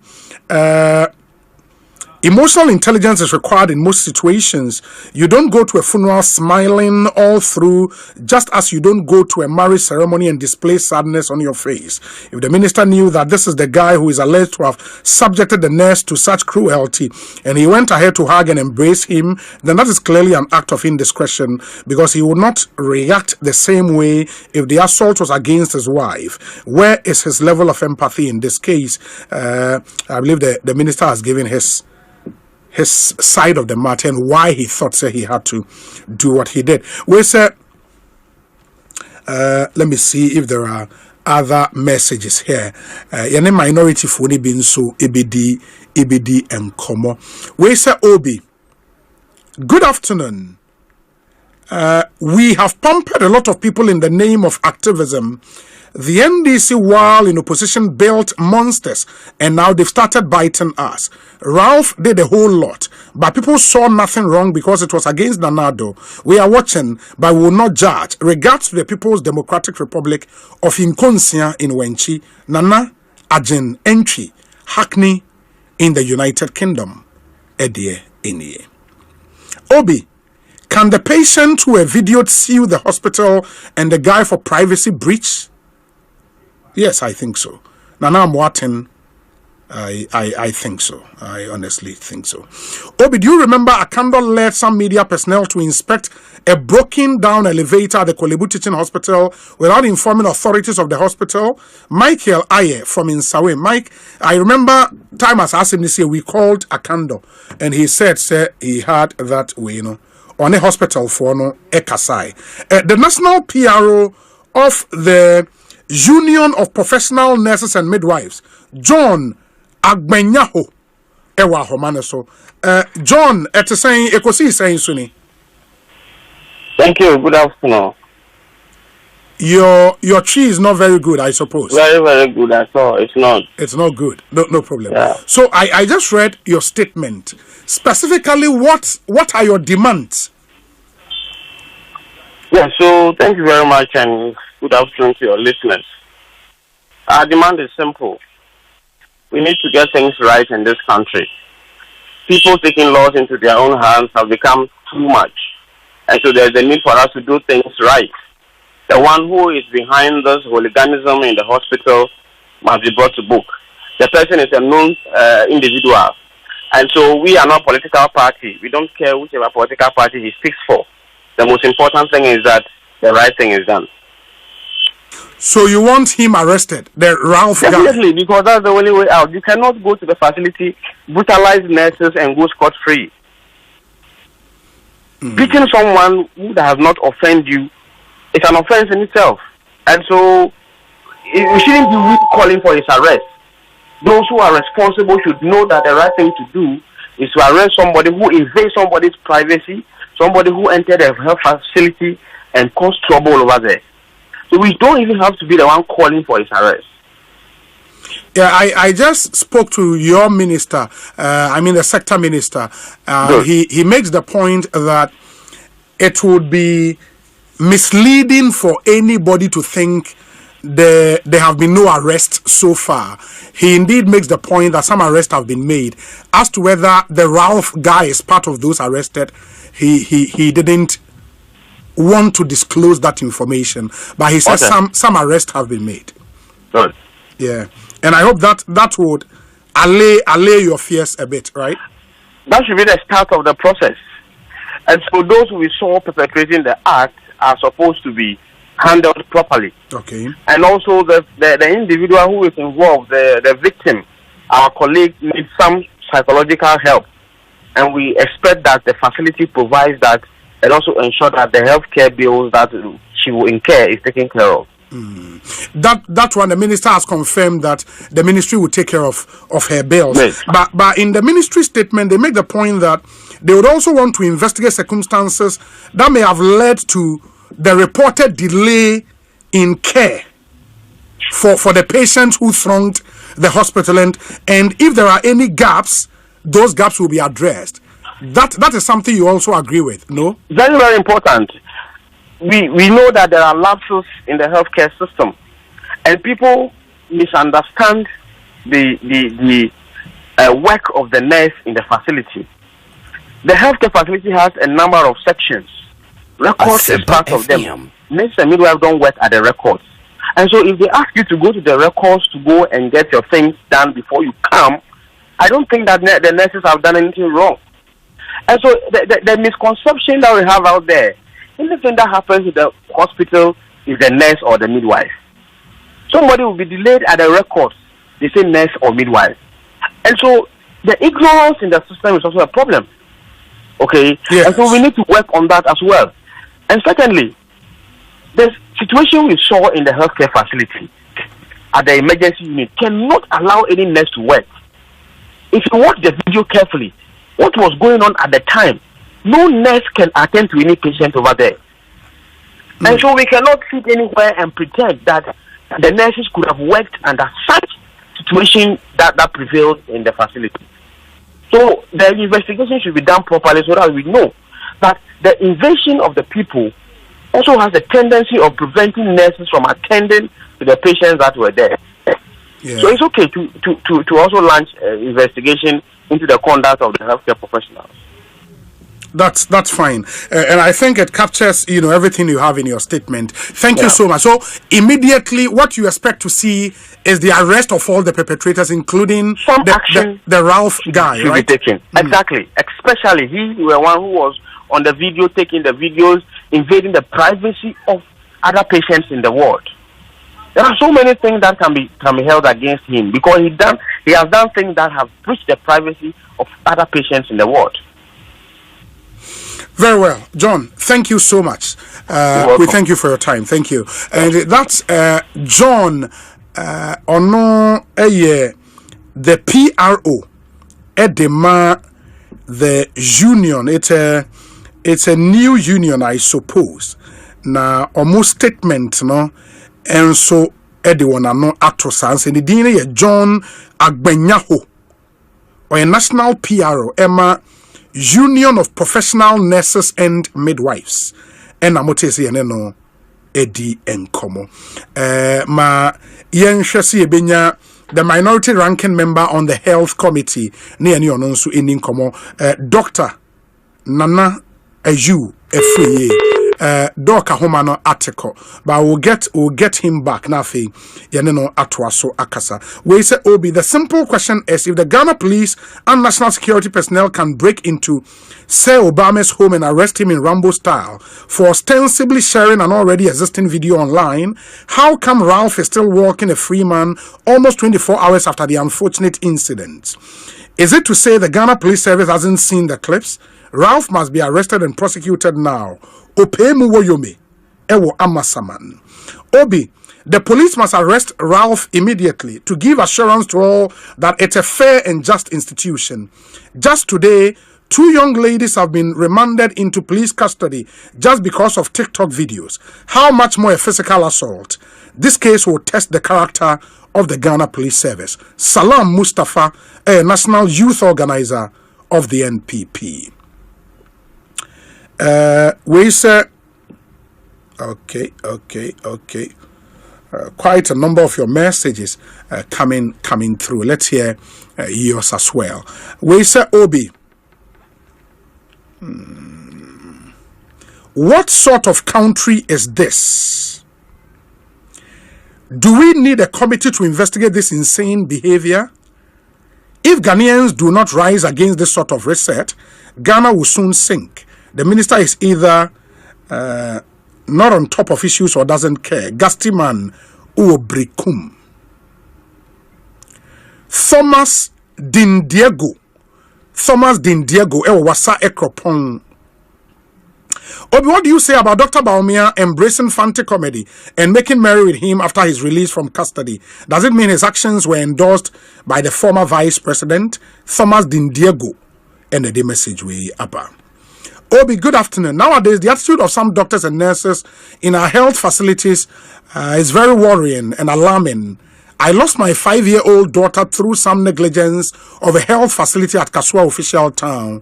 [SPEAKER 1] Emotional intelligence is required in most situations. You don't go to a funeral smiling all through, just as you don't go to a marriage ceremony and display sadness on your face. If the minister knew that this is the guy who is alleged to have subjected the nurse to such cruelty, and he went ahead to hug and embrace him, then that is clearly an act of indiscretion, because he would not react the same way if the assault was against his wife. Where is his level of empathy in this case? I believe the minister has given his side of the matter and why he thought he had to do what he did. We said, let me see if there are other messages here. Your minority for being so EBD and Como. We say Obi. Good afternoon. We have pumped a lot of people in the name of activism. The NDC, while in opposition, built monsters, and now they've started biting us. Ralph did a whole lot, but people saw nothing wrong because it was against Nanado. We are watching, but we will not judge. Regards to the People's Democratic Republic of Inkonsia in Wenchi, Nana, Ajin, Entry, Hackney in the United Kingdom. Edie, Enie. Obi, can the patient who were videoed sue the hospital and the guy for privacy breach? Yes, I think so. Nana Mwatan, I think so. I honestly think so. Obi, do you remember Akando led some media personnel to inspect a broken down elevator at the Kolebu Teaching Hospital without informing authorities of the hospital? Michael Aye from Insawe. Mike, I remember time as asked him this year, we called Akando and he said, he had that way, on a hospital for Ekosisen. The national PRO of the Union of Professional Nurses and Midwives, John Agbenyaho, Ewa Homaneso. John, saying Ekosiisen Suni.
[SPEAKER 4] Thank you. Good afternoon.
[SPEAKER 1] Your tree is not very good, I suppose.
[SPEAKER 4] Very, very good. I saw it's not.
[SPEAKER 1] It's not good. No problem.
[SPEAKER 4] Yeah.
[SPEAKER 1] So I just read your statement. Specifically, what are your demands?
[SPEAKER 4] Yeah. So thank you very much, and good afternoon to your listeners. Our demand is simple. We need to get things right in this country. People taking laws into their own hands have become too much. And so there's a need for us to do things right. The one who is behind this hooliganism in the hospital must be brought to book. The person is a known individual. And so we are not a political party. We don't care whichever political party he speaks for. The most important thing is that the right thing is done.
[SPEAKER 1] So you want him arrested, the Ralph guy?
[SPEAKER 4] Definitely, because that's the only way out. You cannot go to the facility, brutalize nurses, and go scot-free. Beating someone who has not offended you is an offense in itself. And so we shouldn't be calling for his arrest. Those who are responsible should know that the right thing to do is to arrest somebody who invades somebody's privacy, somebody who entered a health facility and caused trouble over there. So we don't even have to be the one calling for his arrest.
[SPEAKER 1] Yeah, I just spoke to your minister, the sector minister. He makes the point that it would be misleading for anybody to think there have been no arrests so far. He indeed makes the point that some arrests have been made. As to whether the Ralph guy is part of those arrested, he didn't want to disclose that information, but he says some arrests have been made.
[SPEAKER 4] Good.
[SPEAKER 1] Yeah, and I hope that would allay your fears a bit, right?
[SPEAKER 4] That should be the start of the process. And so those we saw perpetrating the act are supposed to be handled properly.
[SPEAKER 1] Okay.
[SPEAKER 4] And also the individual who is involved, the victim, our colleague, needs some psychological help. And we expect that the facility provides that and also ensure that the healthcare bills that she will incur is taken care of.
[SPEAKER 1] That one, the minister has confirmed that the ministry will take care of her bills.
[SPEAKER 4] Yes.
[SPEAKER 1] But in the ministry statement, they make the point that they would also want to investigate circumstances that may have led to the reported delay in care for the patients who thronged the hospital, and if there are any gaps, those gaps will be addressed. That is something you also agree with, no?
[SPEAKER 4] Very, very important. We know that there are lapses in the healthcare system, and people misunderstand the work of the nurse in the facility. The healthcare facility has a number of sections. Records is part of them. Nurse and midwife don't work at the records. And so if they ask you to go to the records to go and get your things done before you come, I don't think that the nurses have done anything wrong. And so the misconception that we have out there, anything that happens in the hospital is the nurse or the midwife. Somebody will be delayed at the records, they say nurse or midwife. And so the ignorance in the system is also a problem. Okay?
[SPEAKER 1] Yes.
[SPEAKER 4] And so we need to work on that as well. And secondly, the situation we saw in the healthcare facility at the emergency unit cannot allow any nurse to work. If you watch the video carefully, what was going on at the time, no nurse can attend to any patient over there. And so we cannot sit anywhere and pretend that the nurses could have worked under such situation that prevailed in the facility. So the investigation should be done properly so that we know that the invasion of the people also has a tendency of preventing nurses from attending to the patients that were there.
[SPEAKER 1] Yeah.
[SPEAKER 4] So it's okay to also launch investigation into the conduct of the healthcare professionals.
[SPEAKER 1] That's fine, and I think it captures everything you have in your statement. Thank you so much. So immediately, what you expect to see is the arrest of all the perpetrators, including the Ralph guy,
[SPEAKER 4] should
[SPEAKER 1] right?
[SPEAKER 4] Be taken. Exactly, especially he was one who was on the video, taking the videos, invading the privacy of other patients in the ward. There are so many things that can be held against him because he has done things that have breached the privacy of other patients in the ward.
[SPEAKER 1] Very well, John. Thank you so much. We thank you for your time. Thank you. And that's John Ono the PRO Edema the union. It's a new union, I suppose. Na almost statement no. And so Edwin no atosanse ni din ye John Agbenyaho or a national PRO Emma Union of Professional Nurses and Midwives. And amotesi no edi enkomo. Ma yenhwese ebenya the minority ranking member on the health committee ne ani ono nso eni nkomo Dr. Nana Ayu Efriye Doka Homano article, but we'll get him back. Nafi Yaneno Atwaso Akasa. We say Obi, the simple question is if the Ghana police and national security personnel can break into Sir Obama's home and arrest him in Rambo style for ostensibly sharing an already existing video online, how come Ralph is still walking a free man almost 24 hours after the unfortunate incident? Is it to say the Ghana Police Service hasn't seen the clips? Ralph must be arrested and prosecuted now. Opemu woyome ewo amasaman. Obi, the police must arrest Ralph immediately to give assurance to all that it's a fair and just institution. Just today, 2 young ladies have been remanded into police custody just because of TikTok videos. How much more a physical assault? This case will test the character of the Ghana Police Service. Salam Mustafa, a national youth organizer of the NPP. We say, okay. Quite a number of your messages coming through. Let's hear yours as well. We say, Obi. What sort of country is this? Do we need a committee to investigate this insane behavior? If Ghanaians do not rise against this sort of reset, Ghana will soon sink. The minister is either not on top of issues or doesn't care. Gastiman Uobrikum. Thomas Dindiego, Wasa Ekropong. Obi, what do you say about Dr. Baumia embracing Fante comedy and making merry with him after his release from custody? Does it mean his actions were endorsed by the former vice president, Thomas Dindiego? And the message we upper. Obi, good afternoon. Nowadays, the attitude of some doctors and nurses in our health facilities is very worrying and alarming. I lost my 5-year-old daughter through some negligence of a health facility at Kasua official town.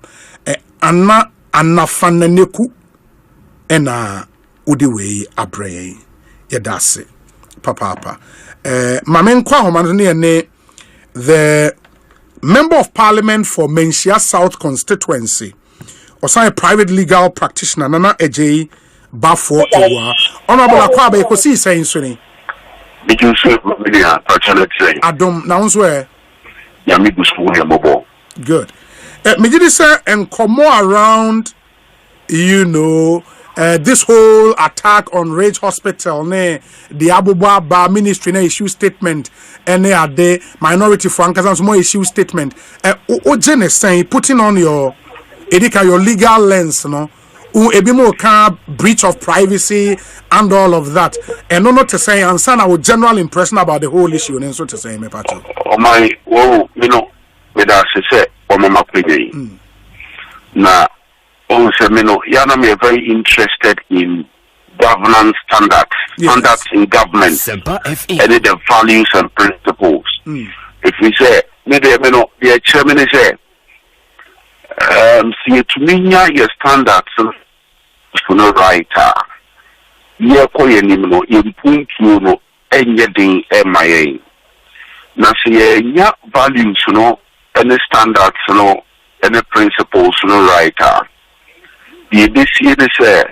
[SPEAKER 1] Anna Fananeku. Ena udiwe abre yedase papa mamenkwa homanne ne the member of parliament for Menchia South constituency or a private legal practitioner Nana Ejay Bafo Ewa honorable Akwabe Ekosiisen suni
[SPEAKER 5] did you say media actually
[SPEAKER 1] Adom now swear
[SPEAKER 5] yami busku ya bobo
[SPEAKER 1] good me did say and come around this whole attack on Rage Hospital, the Abubuaba ministry issue statement, and the minority Frankers more issue statement. Ojene saying putting on your legal lens, ebimo breach of privacy and all of that, and not to say and send our general impression about the whole issue. And so to say, me party.
[SPEAKER 5] Oh my, with us say, mama play. Na. Also, Yana me very interested in governance standards, standards in government, and the values and principles. If we say, maybe the chairman say, see to me your standards, no writer, ye koyenimno, impuntu no, enyeding MIA. Na see ya values, any standards, any principles, no writer. The BC say,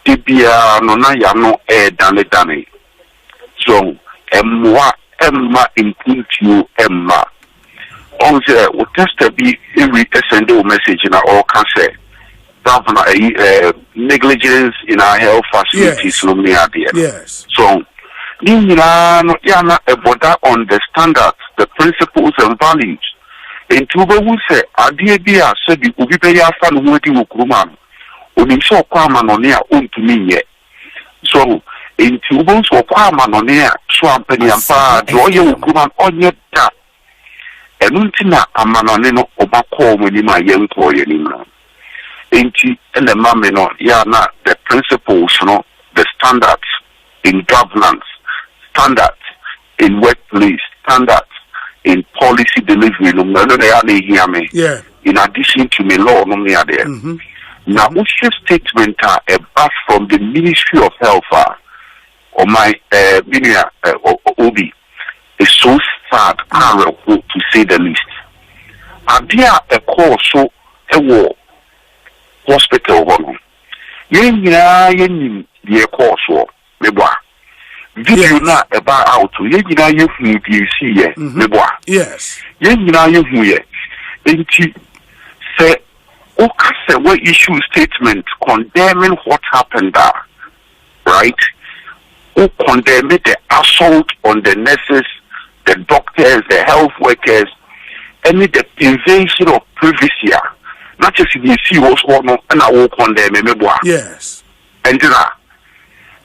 [SPEAKER 5] Tibia no na yano dane. So, Emma impuntu Emma. On the what test to be every send message in our can say, negligence in our health facilities,
[SPEAKER 1] yes.
[SPEAKER 5] So, yana a border on the standards, the principles and values. In Tuba will say, Adia said, Ubi Paya fan working with Kuman. Unim so kwama no ne a ontumi ye so enti ubon so kwama no ne a so ampani ampa do ye ukuma onye da enunti na amanone no obakọ mani ma ye nko ye ni na enti ene mame no ya na the principles no the standards in governance, standards in workplace, standards in policy delivery no
[SPEAKER 1] yeah,
[SPEAKER 5] in addition to the law no there. Now, what's your statement a back from the Ministry of Health or my Obi is so sad, to say the least. And there a call so a war hospital one. Yen the course war, Meboa. Video na about out to yen you see ye, Meboa.
[SPEAKER 1] Yes.
[SPEAKER 5] Yen you ye. Say okay, what issue statement condemning what happened there, right? Who condemn the assault on the nurses, the doctors, the health workers, and the invasion of privacy. Not just if you see what's going on, and I will condemn me.
[SPEAKER 1] Yes.
[SPEAKER 5] And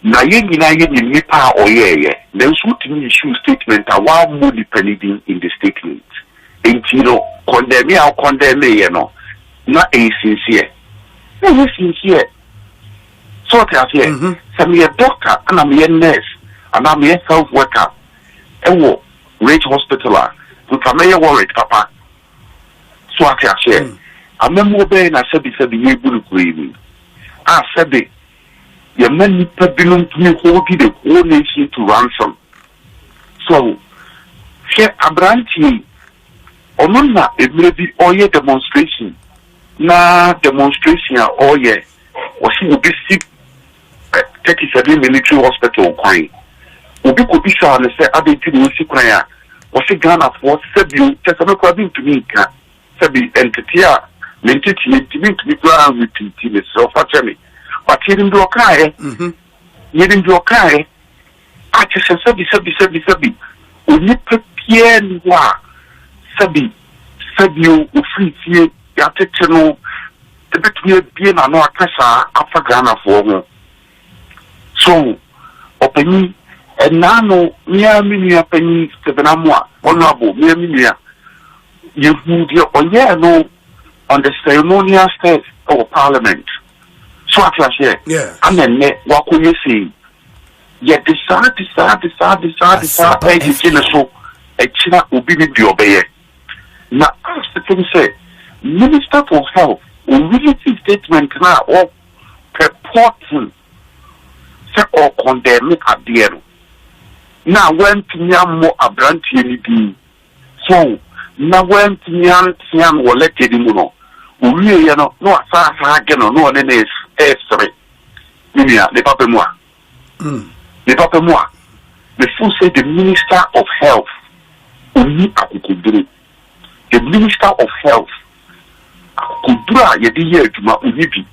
[SPEAKER 5] na yen nipa or ye. Then what issue statement are one more depending in the statement. And condemn me, I'll condemn me, not a sincere. No, sincere. So I say, I'm a doctor and I'm a nurse and I'm a health worker. And Rage Hospital, to come here worried, Papa. So I say, I'm a mobile and I said, it's a able to I said, your many belong to me, holding the whole nation to ransom. So, here, a branching, or not, it may be all your demonstration. Na demonstration or ye was he will be sick 37 military hospital crying. Obi could be sure and say, I didn't know sick crying. Was he Ghana for Sebu, Tessabe to me, Sebi entity, mentity, to be ground with the self me. But he didn't do a cry. He didn't do a cry. I just said, Sebi. Only prepare wa Sebi, you free here, Yatechano, the between being an orchestra after Ghana for. So, open and now, near penny, Sevenamwa, honorable, near you no on the ceremonial stage of Parliament. So, I say,
[SPEAKER 1] yeah,
[SPEAKER 5] and then what could you see? Yet decide, so a China will be with your bay. Now, as the thing say, Minister for Health will really see statement now or purporting or condemn at the end. Now, when Tinyam more abranty anything, so now when Tinyam will let it in, we are no again or no one is sorry. The Papa Moa. The Papa Moa. The full say the Minister of Health. Only Akukudri. The Minister of Health. Akukudra yedi ye juma unibi.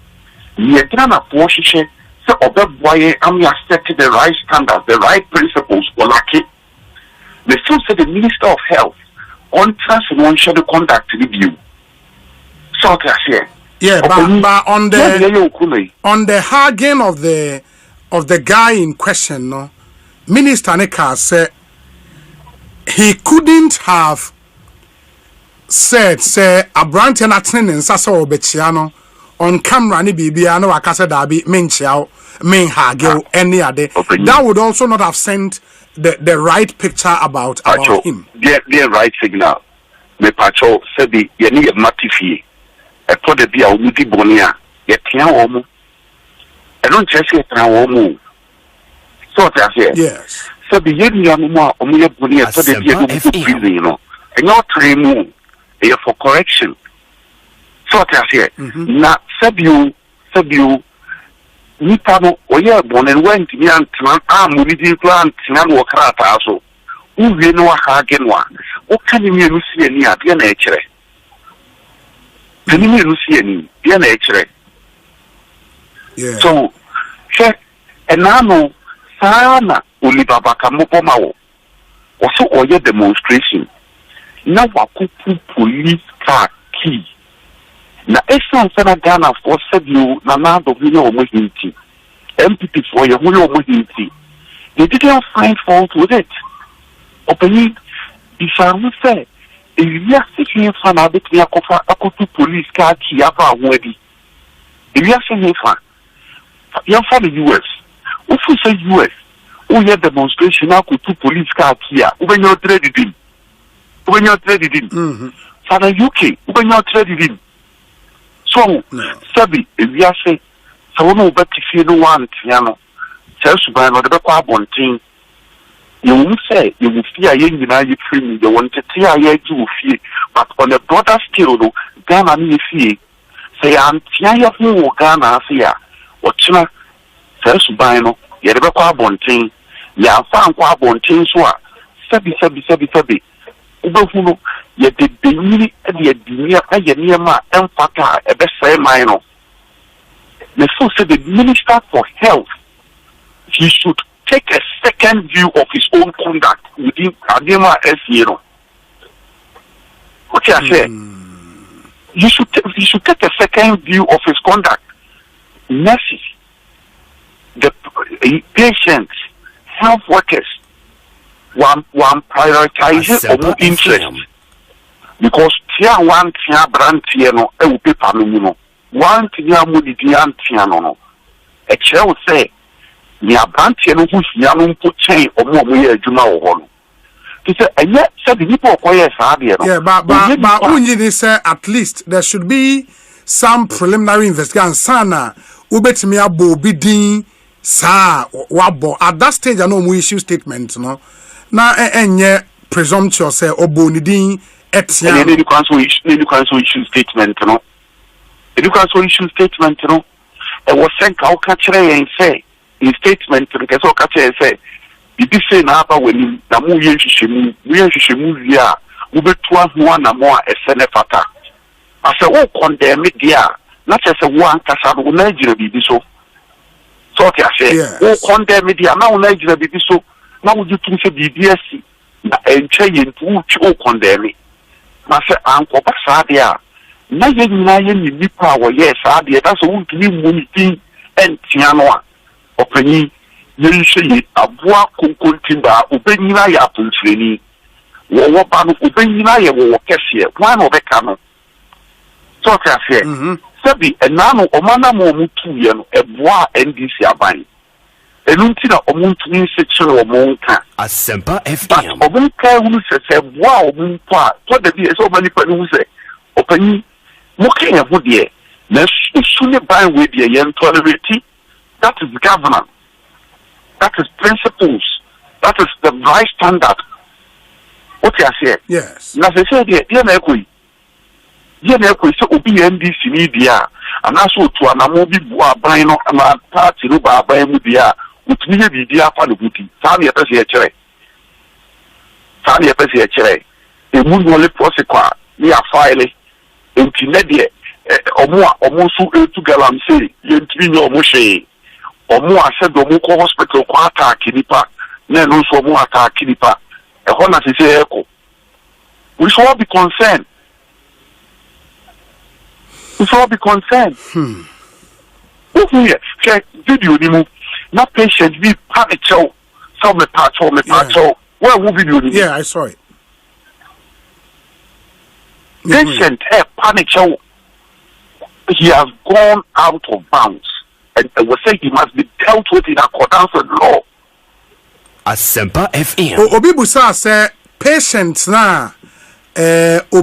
[SPEAKER 5] Yedana poshishe se obeboye am ya set the right standards, the right principles for lucky. The full say the Minister of Health on transnational conduct review. So
[SPEAKER 1] yeah, but on the hugging of the guy in question, no, Minister Nika said he couldn't have said, say, a brand and a train in Sasso Bechiano on camera, ni Bibiano, a Casa Dabi, Minchao, Min Hagel, any other. That would also not have sent the right picture about him.
[SPEAKER 5] The right signal. Me pacho said the Yeni Matifi. I put the beer with the bonia, yet can I don't just get now move. So that's it.
[SPEAKER 1] Yes.
[SPEAKER 5] So the Yeniamua, Omia Bonia, so the beer, you know, and not remove for correction. So that's it. Now, Sabu, Nipano, or yeah, born and went to me and Munidi plant, Tinan or Karata, so who we know a again one. What can you see any of your nature? Can you see any your nature?
[SPEAKER 1] Yeah.
[SPEAKER 5] So, check, and now, Sana, Ulibaba Kamopomao, also or your demonstration. Now, Wakupu police car key. Na essence na Ghana for said you Nana do you know Mohinti. MPP for your Mohinti. They didn't find fault with it. Opening, if I would say, if you are sitting for a bit, we are a police car key up our wedding. If you are saying you're from the US. If you say US, oh, yeah, demonstration, I could two police car here. When you're trading in. When you're trading in. For the UK, when you're trading in. So, Sabi, if you are saying, so no better if you want, Tiano, tells you by the carbon thing. You will say, you will fear you free, you want to tear you fear, but on a broader scale, Ghana me fear. Say, I'm Tia who Ghana fear. Watchna says Bino, yet a carbon thing. Ya found carbon things were Sabi. Ubufuno, yet the Bini and the Ayama and Fata, a best say minor. The so said the Minister for Health, he should take a second view of his own conduct within Adema SEO. What I say? You should take a second view of his conduct. Nurses, the patients, health workers, one prioritizing or interest. Because Tia one Tia brand Tiano, a will be Pamuno. One Tia Mudian Tiano. A chair would say, Nia Brantiano who's Yanum put chain or more Juma or he said, and yet said the people of
[SPEAKER 1] yeah, but only they say at least there should be some preliminary investigation. Sana, ubetimi abo bidin sa wabo. At that stage, I know we issue statements, no. Na enye presumptuous say obo nidin etian.
[SPEAKER 5] And you can issue statement, no. You can issue statement, no. was sent out catcher and say in statement to the Gaso catcher say, did you say now when Namu Yeshimu, ya, Ube 1 more a senefata? I said, oh, condemn it, dear. Not as a one Casado Nigeria be so. So I said, oh, condemn it, dear. Now Nigeria be so. Now would you think a BDSC and change to condemn it? I said, Uncle Sadia. Nayan Nipa, yes, Sadia, that's a wound to me and Tianoa. Opening, you say, a bois contimba, opening my apple training. Wabano, opening my cashier, one of the cannon. So I say, Sabi, a nano or manamo mutuyan, a bois and this yaban. A luntina or moon section or monka.
[SPEAKER 6] A semper
[SPEAKER 5] FM. Or monka who says, wow, moonpa, what the dear so many people who say, opening, looking at what dear, let's soon buy with the young tolerity. That is governance. That is principles. That is the right standard. What I say?
[SPEAKER 1] Yes.
[SPEAKER 5] Now they say, dear Nekui. Dear Nekui, so be NDC media. And also to an amobi boa bino and a party no bar by media, which me the dear for the booty. Sammy a pesce. Sammy a pesce. The moon only prosequa, we are filing. And Tinedia, or more, almost to galam say, you know, Moshe. Or more said the Moko hospital quarter kinipa, then also more attack kinipa. A honor is echo. We shall all be concerned. We shall all be concerned. Check video nimu. Not patient be panic show. Some part or me part show. Where will video?
[SPEAKER 1] Yeah, I saw it.
[SPEAKER 5] Patient panic show. He has gone out of bounds. And I was saying he must be dealt with in accordance with law.
[SPEAKER 6] A semper FM.
[SPEAKER 1] Obibusa say patients na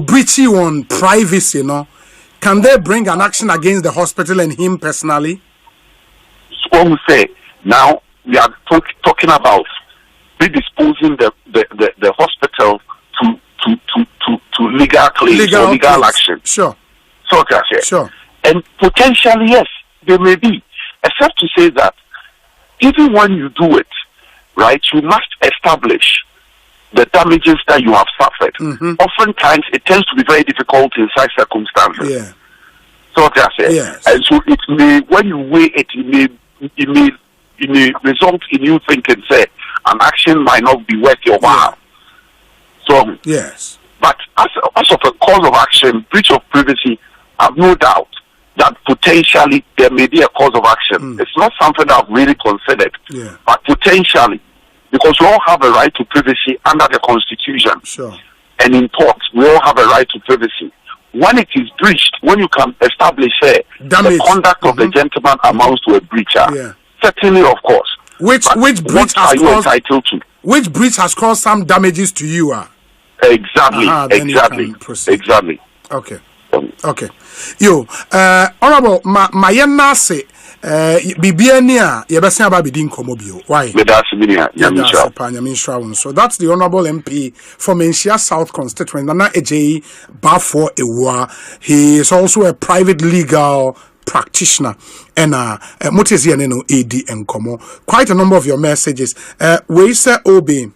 [SPEAKER 1] breaching on privacy, no? Can they bring an action against the hospital and him personally?
[SPEAKER 5] So we say now we are talking about predisposing the hospital to legal claims or legal action.
[SPEAKER 1] Sure.
[SPEAKER 5] So I say.
[SPEAKER 1] Sure.
[SPEAKER 5] And potentially yes, there may be. Except to say that even when you do it, right, you must establish the damages that you have suffered. Oftentimes, it tends to be very difficult in such circumstances.
[SPEAKER 1] Yeah.
[SPEAKER 5] So what I say.
[SPEAKER 1] Yes.
[SPEAKER 5] And so it may, when you weigh it, it may result in you thinking, say, an action might not be worth your while. So
[SPEAKER 1] yes.
[SPEAKER 5] But as of a cause of action, breach of privacy, I have no doubt that potentially there may be a cause of action. It's not something that I've really considered, but potentially, because we all have a right to privacy under the Constitution.
[SPEAKER 1] Sure.
[SPEAKER 5] And in tort, we all have a right to privacy. When it is breached, when you can establish the conduct of the gentleman amounts to a breach, certainly, of course.
[SPEAKER 1] Which breach
[SPEAKER 5] has caused entitled to?
[SPEAKER 1] Which breach has caused some damages to you?
[SPEAKER 5] Exactly. Exactly.
[SPEAKER 1] Okay. Okay. Yo, honorable Mayena say Bibiania Yabasa Babidin Komobio. Why? So that's the honorable MP for Menchia South constituent, Nana Ej Bafo Ewa. He is also a private legal practitioner and Mutesianeno AD and Komo. Quite a number of your messages. We say Obi.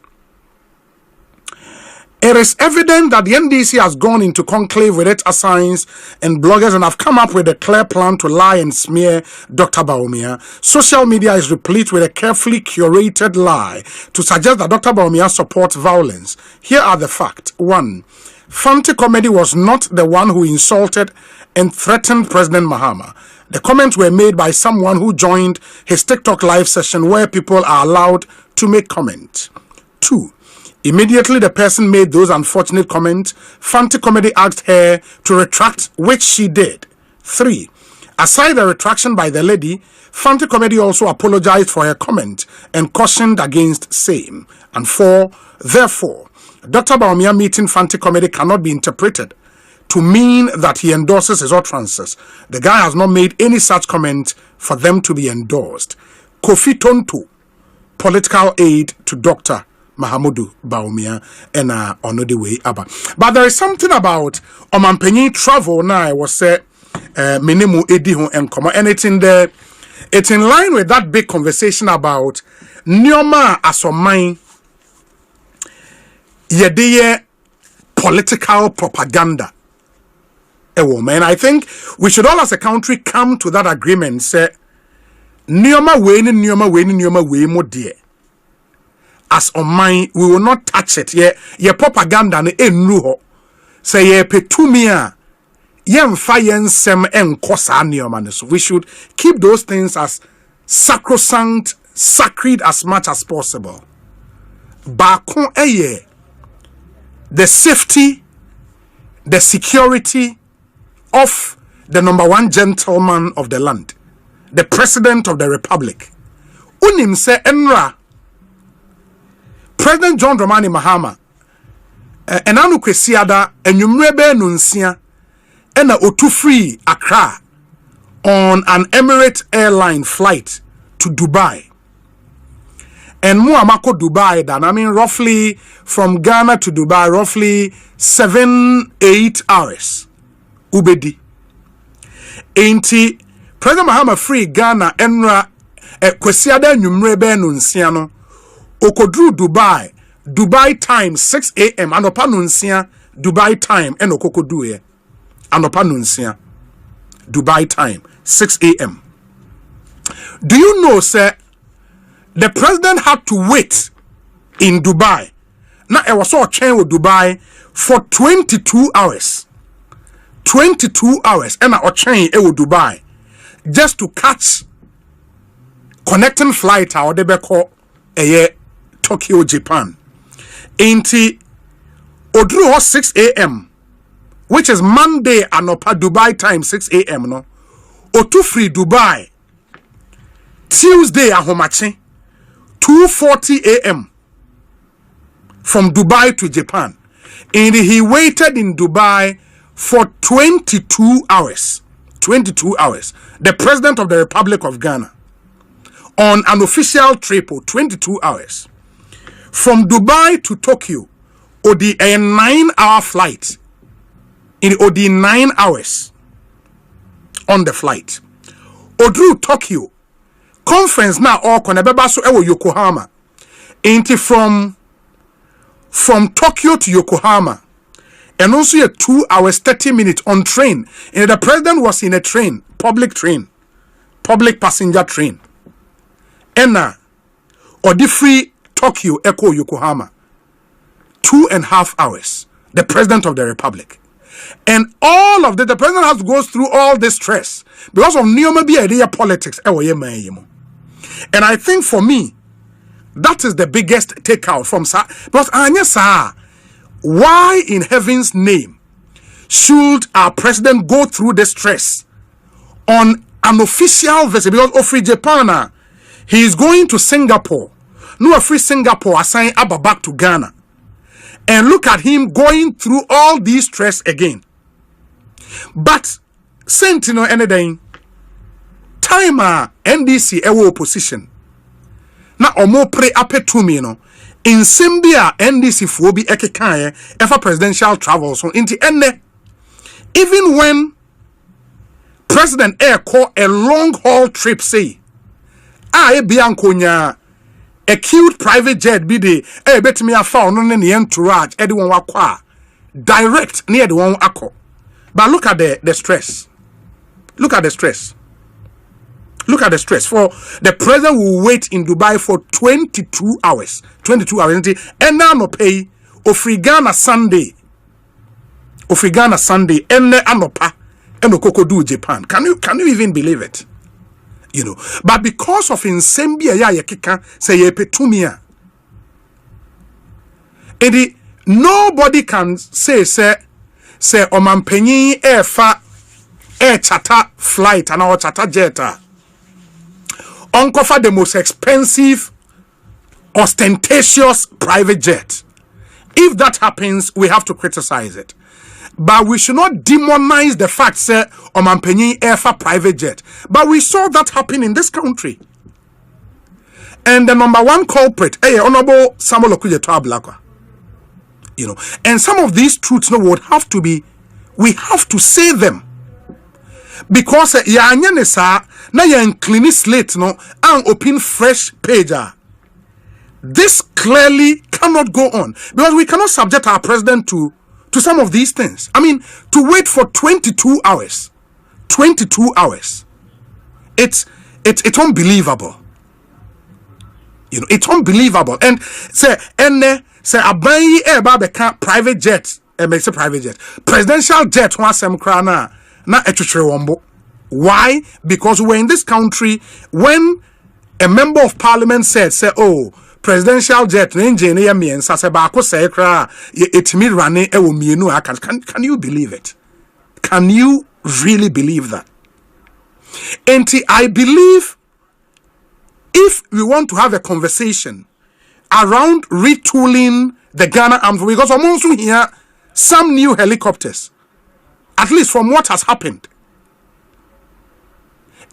[SPEAKER 1] It is evident that the NDC has gone into conclave with its assigns and bloggers and have come up with a clear plan to lie and smear Dr. Bawumia. Social media is replete with a carefully curated lie to suggest that Dr. Bawumia supports violence. Here are the facts. 1. Fante Comedy was not the one who insulted and threatened President Mahama. The comments were made by someone who joined his TikTok live session where people are allowed to make comments. 2. Immediately the person made those unfortunate comments, Fante Comedy asked her to retract, which she did. 3. Aside the retraction by the lady, Fante Comedy also apologized for her comment and cautioned against same. And 4. Therefore, Dr. Bawumia meeting Fante Comedy cannot be interpreted to mean that he endorses his utterances. The guy has not made any such comment for them to be endorsed. Kofi Tonto, political aid to Dr. Mahamudu Bawumia and on the way Abba. But there is something about Omanpenyi travel now. I was say minimum edi ho enkomo, and it's in the It's in line with that big conversation about Nyoma Asomai Yedeye political propaganda. A woman. I think we should all as a country come to that agreement. Say Nyoma we mo dear. As on mine, we will not touch it. Ye propaganda ne enruho. Say ye petumia. Yen fayen sem en kosa Nyoma. So we should keep those things as sacrosanct, sacred as much as possible. Bakon eye. The safety, the security of the number one gentleman of the land, the president of the republic. Unim se enra President John Dramani Mahama enanu kwesiada enwumrebe nunsia ena otu free Accra on an Emirates airline flight to Dubai. And Muamako Dubai dan, I mean roughly from Ghana to Dubai, roughly 7-8 hours. Ubedi. Ain't President Mahama free Ghana enra kwesiada nyumrebe nunsiano. Okodru Dubai time 6 a.m. Anopa nunsia Dubai time and okokodu ye. Anopa nunsia Dubai time 6 a.m. Do you know, sir? The president had to wait in Dubai. Now, I was so chain with Dubai for 22 hours. 22 hours. And I chain with Dubai just to catch connecting flight out the Beko Tokyo, Japan. Ain't Odru 6 a.m., which is Monday anopa Dubai time 6 a.m. no. Otu free Dubai Tuesday ahomachi 2:40 a.m. from Dubai to Japan. And he waited in Dubai for 22 hours. 22 hours. The President of the Republic of Ghana on an official trip of 22 hours. From Dubai to Tokyo, Odi a 9-hour flight. In Odi 9 hours on the flight. Odru Tokyo. Conference now all konebeba so ewo Yokohama. Ain't from Tokyo to Yokohama. And also a 2 hours 30 minutes on train. And the president was in a train, public passenger train. And Odi free Tokyo Echo Yokohama. 2.5 hours. The president of the republic. And all of the president has to go through all this stress because of Nyoma politics. And I think for me, that is the biggest takeout from Sa. Because Anya, why in heaven's name should our president go through the stress on an official visit? Because of Japan, he is going to Singapore. No free Singapore assign Abba back to Ghana. And look at him going through all these stress again. But Sentinel anything timer NDC ewo opposition. Na omo pre apetumi no. In Simbia NDC fobi ekekaye ever presidential travels so inti enne. Even when President Air call a long haul trip say bianconya a cute private jet be the betimi afa no ne entourage anyone wakwa direct near the one akọ. But look at the stress. Look at the stress. Look at the stress. For the president will wait in Dubai for 22 hours. 22 hours. And now no pay Ofrigana Sunday. Ofrigana Sunday. And anopa. And Okokodu Japan. Can you even believe it? You know. But because of insembia ya yakika say ye petumia. Edi nobody can say omampenyi fa chata flight and our chata jeta. Uncover the most expensive, ostentatious private jet. If that happens, we have to criticize it. But we should not demonize the fact, say, Omampenyi Airfa private jet. But we saw that happen in this country. And the number one culprit, Honorable Samuel Okujeto Ablakwa. You know, and some of these truths we have to say them. because ya anya ne sa na ya clean slate no and open fresh page. This clearly cannot go on because we cannot subject our president to some of these things. I mean, to wait for 22 hours. 22 hours. It's unbelievable. You know, it's unbelievable. And say abayi beka private jet, make say private jet. Presidential jet wasem krana na etwetwere wombo. Why? Because we're in this country when a member of parliament said, oh, presidential jet engine miensa se ba ko say kra etimi rane e wo mienu aka. Can you believe it? Can you really believe that? And I believe if we want to have a conversation around retooling the Ghana Armed Forces, because I'm also here some new helicopters, at least from what has happened.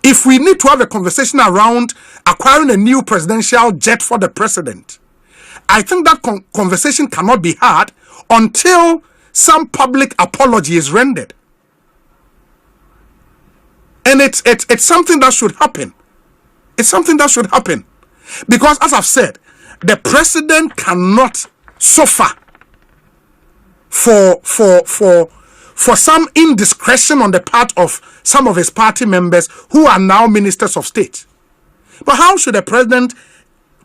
[SPEAKER 1] If we need to have a conversation around acquiring a new presidential jet for the president, I think that conversation cannot be had until some public apology is rendered. And it's something that should happen. It's something that should happen. Because as I've said, the president cannot suffer for some indiscretion on the part of some of his party members who are now ministers of state. But how should a president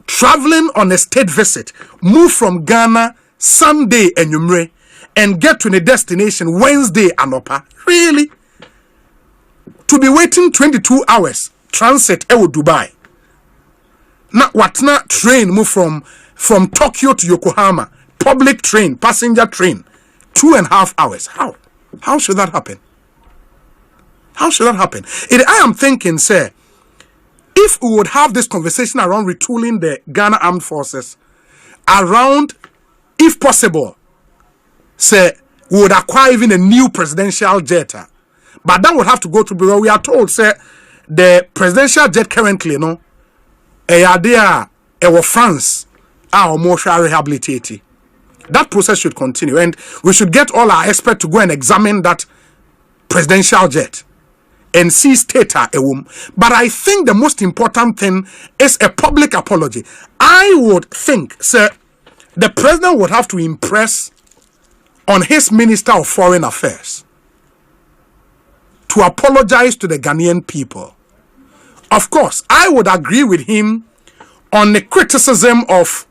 [SPEAKER 1] traveling on a state visit move from Ghana Sunday and get to the destination Wednesday anopa? Really? To be waiting 22 hours transit ewo Dubai. Na watna train move from Tokyo to Yokohama, public train, passenger train, 2.5 hours. How should that happen? How should that happen? I am thinking, sir, if we would have this conversation around retooling the Ghana Armed Forces, around, if possible, say, we would acquire even a new presidential jet. But that would have to go through, because we are told, say, the presidential jet currently, France, our motion rehabilitated. That process should continue, and we should get all our experts to go and examine that presidential jet and see state But I think the most important thing is a public apology. I would think, sir, the president would have to impress on his Minister of Foreign Affairs to apologize to the Ghanaian people. Of course, I would agree with him on the criticism of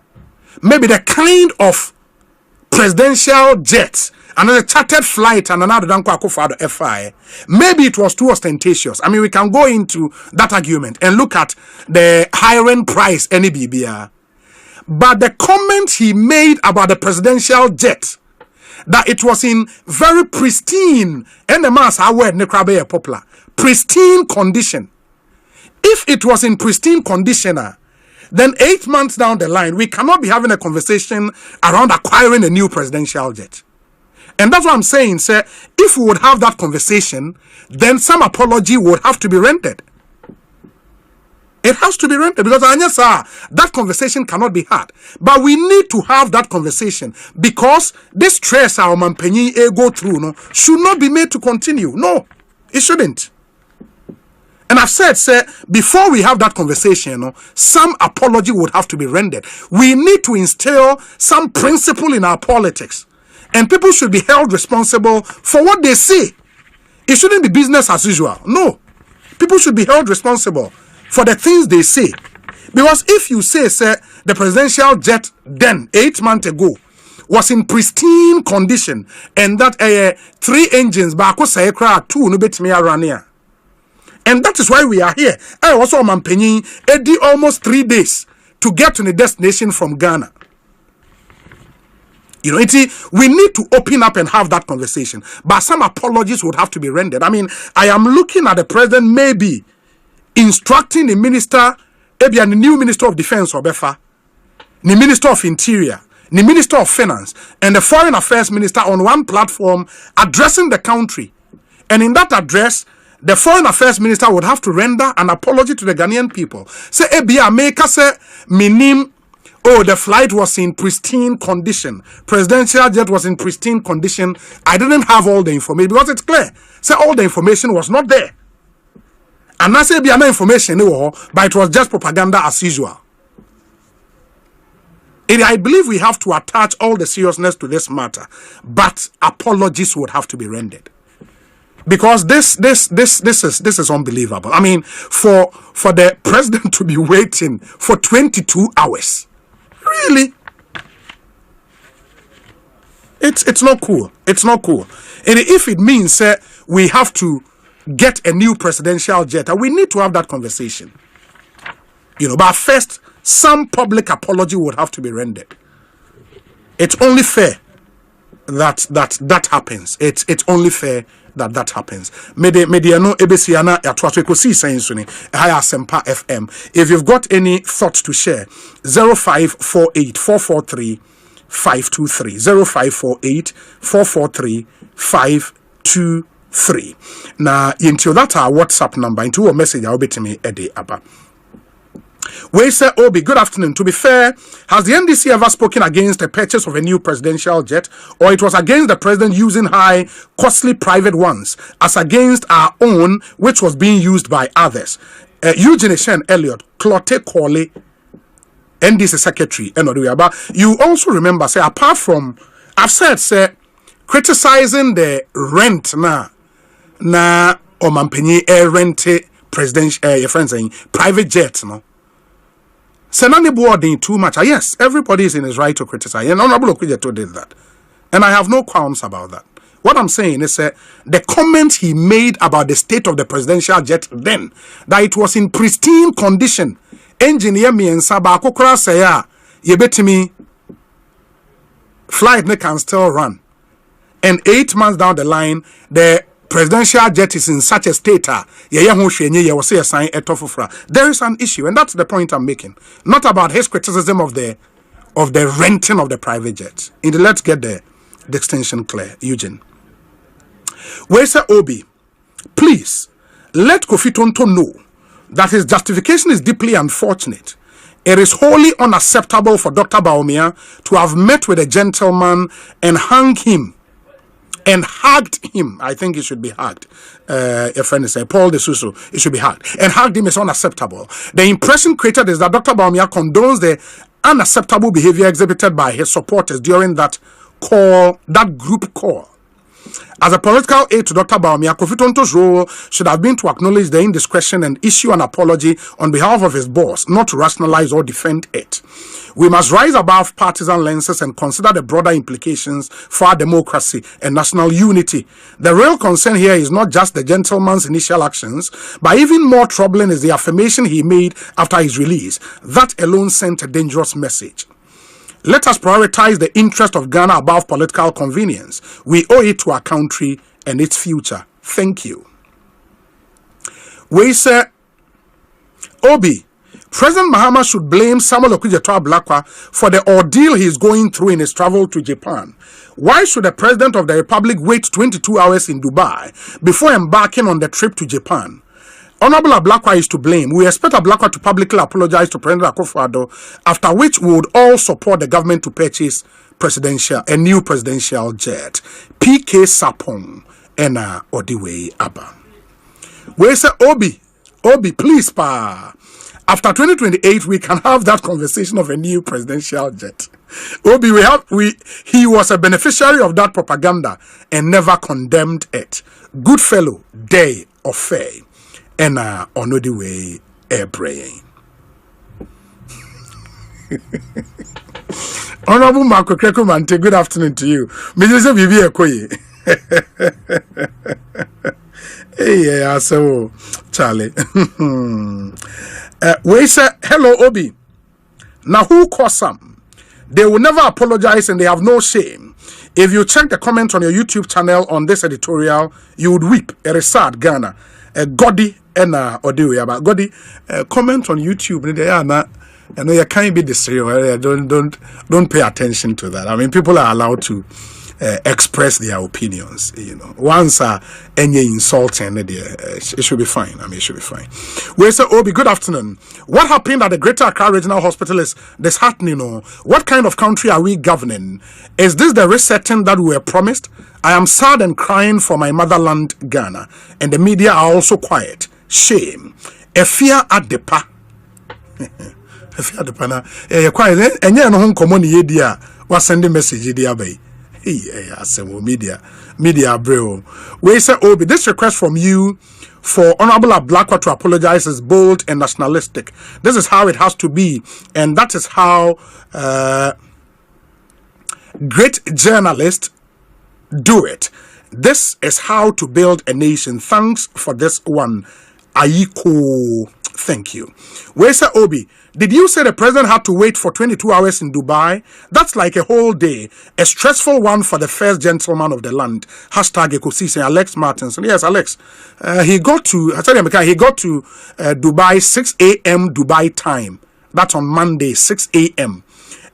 [SPEAKER 1] maybe the kind of presidential jet, another chartered flight, and another FI. Maybe it was too ostentatious. I mean, we can go into that argument and look at the hiring price, any BBR. But the comment he made about the presidential jet, that it was in very pristine, and the mass our word nekrabe popular, pristine condition. If it was in pristine condition, then 8 months down the line, we cannot be having a conversation around acquiring a new presidential jet. And that's what I'm saying, sir. If we would have that conversation, then some apology would have to be rendered. It has to be rendered, because that conversation cannot be had. But we need to have that conversation, because this stress our manpenyi go through should not be made to continue. No, it shouldn't. And I've said, sir, before we have that conversation, some apology would have to be rendered. We need to instill some principle in our politics. And people should be held responsible for what they say. It shouldn't be business as usual. No. People should be held responsible for the things they say. Because if you say, sir, the presidential jet then, 8 months ago, was in pristine condition, and that 3 engines, bako say kra 2 no betimi arania. And that is why we are here. I also am paying almost 3 days to get to the destination from Ghana. You know, we need to open up and have that conversation. But some apologies would have to be rendered. I mean, I am looking at the president maybe instructing the minister, maybe the new Minister of Defense or Befa, the Minister of Interior, the Minister of Finance, and the Foreign Affairs Minister on one platform addressing the country. And in that address, the Foreign Affairs Minister would have to render an apology to the Ghanaian people. Say, Ebia, make us say, minim, oh, the flight was in pristine condition. Presidential jet was in pristine condition. I didn't have all the information, because it's clear. Say, all the information was not there. And I say be no information but it was just propaganda as usual. And I believe we have to attach all the seriousness to this matter, but apologies would have to be rendered. Because this is unbelievable. I mean, for the president to be waiting for 22 hours. Really? It's not cool. It's not cool. And if it means we have to get a new presidential jet, we need to have that conversation. But first, some public apology would have to be rendered. It's only fair that happens. It's only fair that happens. Mediano ebesiana ya twaso Ekosiisen suni haya Sempa FM. If you've got any thoughts to share, 0548 443 523 0548 443 523. Now into that our WhatsApp number into a message I'll be to me a day about. We say, Obi, good afternoon. To be fair, has the NDC ever spoken against the purchase of a new presidential jet, or it was against the president using high, costly private ones, as against our own, which was being used by others? Eugene Shen Elliott, Clote Corley, NDC secretary, but you also remember, say, apart from, I've said, say, criticizing the rent na Omampenyi rente presidential, your friends saying, private jets, no. Senani boarding too much. Yes, everybody is in his right to criticize. And Honorable Okudzeto did that. And I have no qualms about that. What I'm saying is the comment he made about the state of the presidential jet then, that it was in pristine condition. Engineer me and Saba Kokora say, you bet me, flight can still run. And 8 months down the line, the presidential jet is in such a state there is an issue, and that's the point I'm making. Not about his criticism of the renting of the private jets. Let's get the distinction clear, Eugene. Where say Obi, please let Kofi Tonto know that his justification is deeply unfortunate. It is wholly unacceptable for Dr. Bawumia to have met with a gentleman and hung him. And hugged him. I think he should be hugged. A friend is Paul de Suso. It should be hugged. And hugged him is unacceptable. The impression created is that Dr. Bawumia condones the unacceptable behavior exhibited by his supporters during that group call. As a political aide to Dr. Bawumia, Kofi Tonto's role should have been to acknowledge the indiscretion and issue an apology on behalf of his boss, not to rationalize or defend it. We must rise above partisan lenses and consider the broader implications for our democracy and national unity. The real concern here is not just the gentleman's initial actions, but even more troubling is the affirmation he made after his release. That alone sent a dangerous message. Let us prioritize the interest of Ghana above political convenience. We owe it to our country and its future. Thank you. We say, Obi, President Mahama should blame Samuel Okudzeto Ablakwa for the ordeal he is going through in his travel to Japan. Why should the President of the Republic wait 22 hours in Dubai before embarking on the trip to Japan? Honorable Ablakwa is to blame. We expect Ablakwa to publicly apologize to President Akufo-Addo, after which we would all support the government to purchase a new presidential jet. PK Sapong and Odiwe Abba. We say, Obi, please, pa. After 2028, we can have that conversation of a new presidential jet. Obi, he was a beneficiary of that propaganda and never condemned it. Good fellow, day of fair, and on the way, air praying. Honorable Marco Krekomante, good afternoon to you. Mrs. Bibi Ekoye. Hey, so Charlie. We say, hello, Obi. Now, who caused some? They will never apologize and they have no shame. If you check the comment on your YouTube channel on this editorial, you would weep. It is sad, Ghana. Godi and Odiwe, but Godi, comment on YouTube. And you can't be distracted. Don't pay attention to that. I mean, people are allowed to express their opinions. Once any insulting, it should be fine. I mean, it should be fine. We say, Obi, good afternoon. What happened at the Greater Accra Regional Hospital is disheartening. What kind of country are we governing? Is this the resetting that we were promised? I am sad and crying for my motherland, Ghana, and the media are also quiet. shame. Efia adepa. Efia adepa na kwa enye no ho nkomo ne yedi a wa send message yedi abai. Asemo media bro. We say Obi, this request from you for Honorable Ablakwa to apologize is bold and nationalistic. This is how it has to be, and that is how great journalists do it. This is how to build a nation. Thanks for this one, Aiko. Thank you. Where's the Obi? Did you say the president had to wait for 22 hours in Dubai? That's like a whole day. A stressful one for the first gentleman of the land. Hashtag Ekosiisen, Alex Martinson. Yes, Alex. He got to Dubai 6 a.m. Dubai time. That's on Monday, 6 a.m.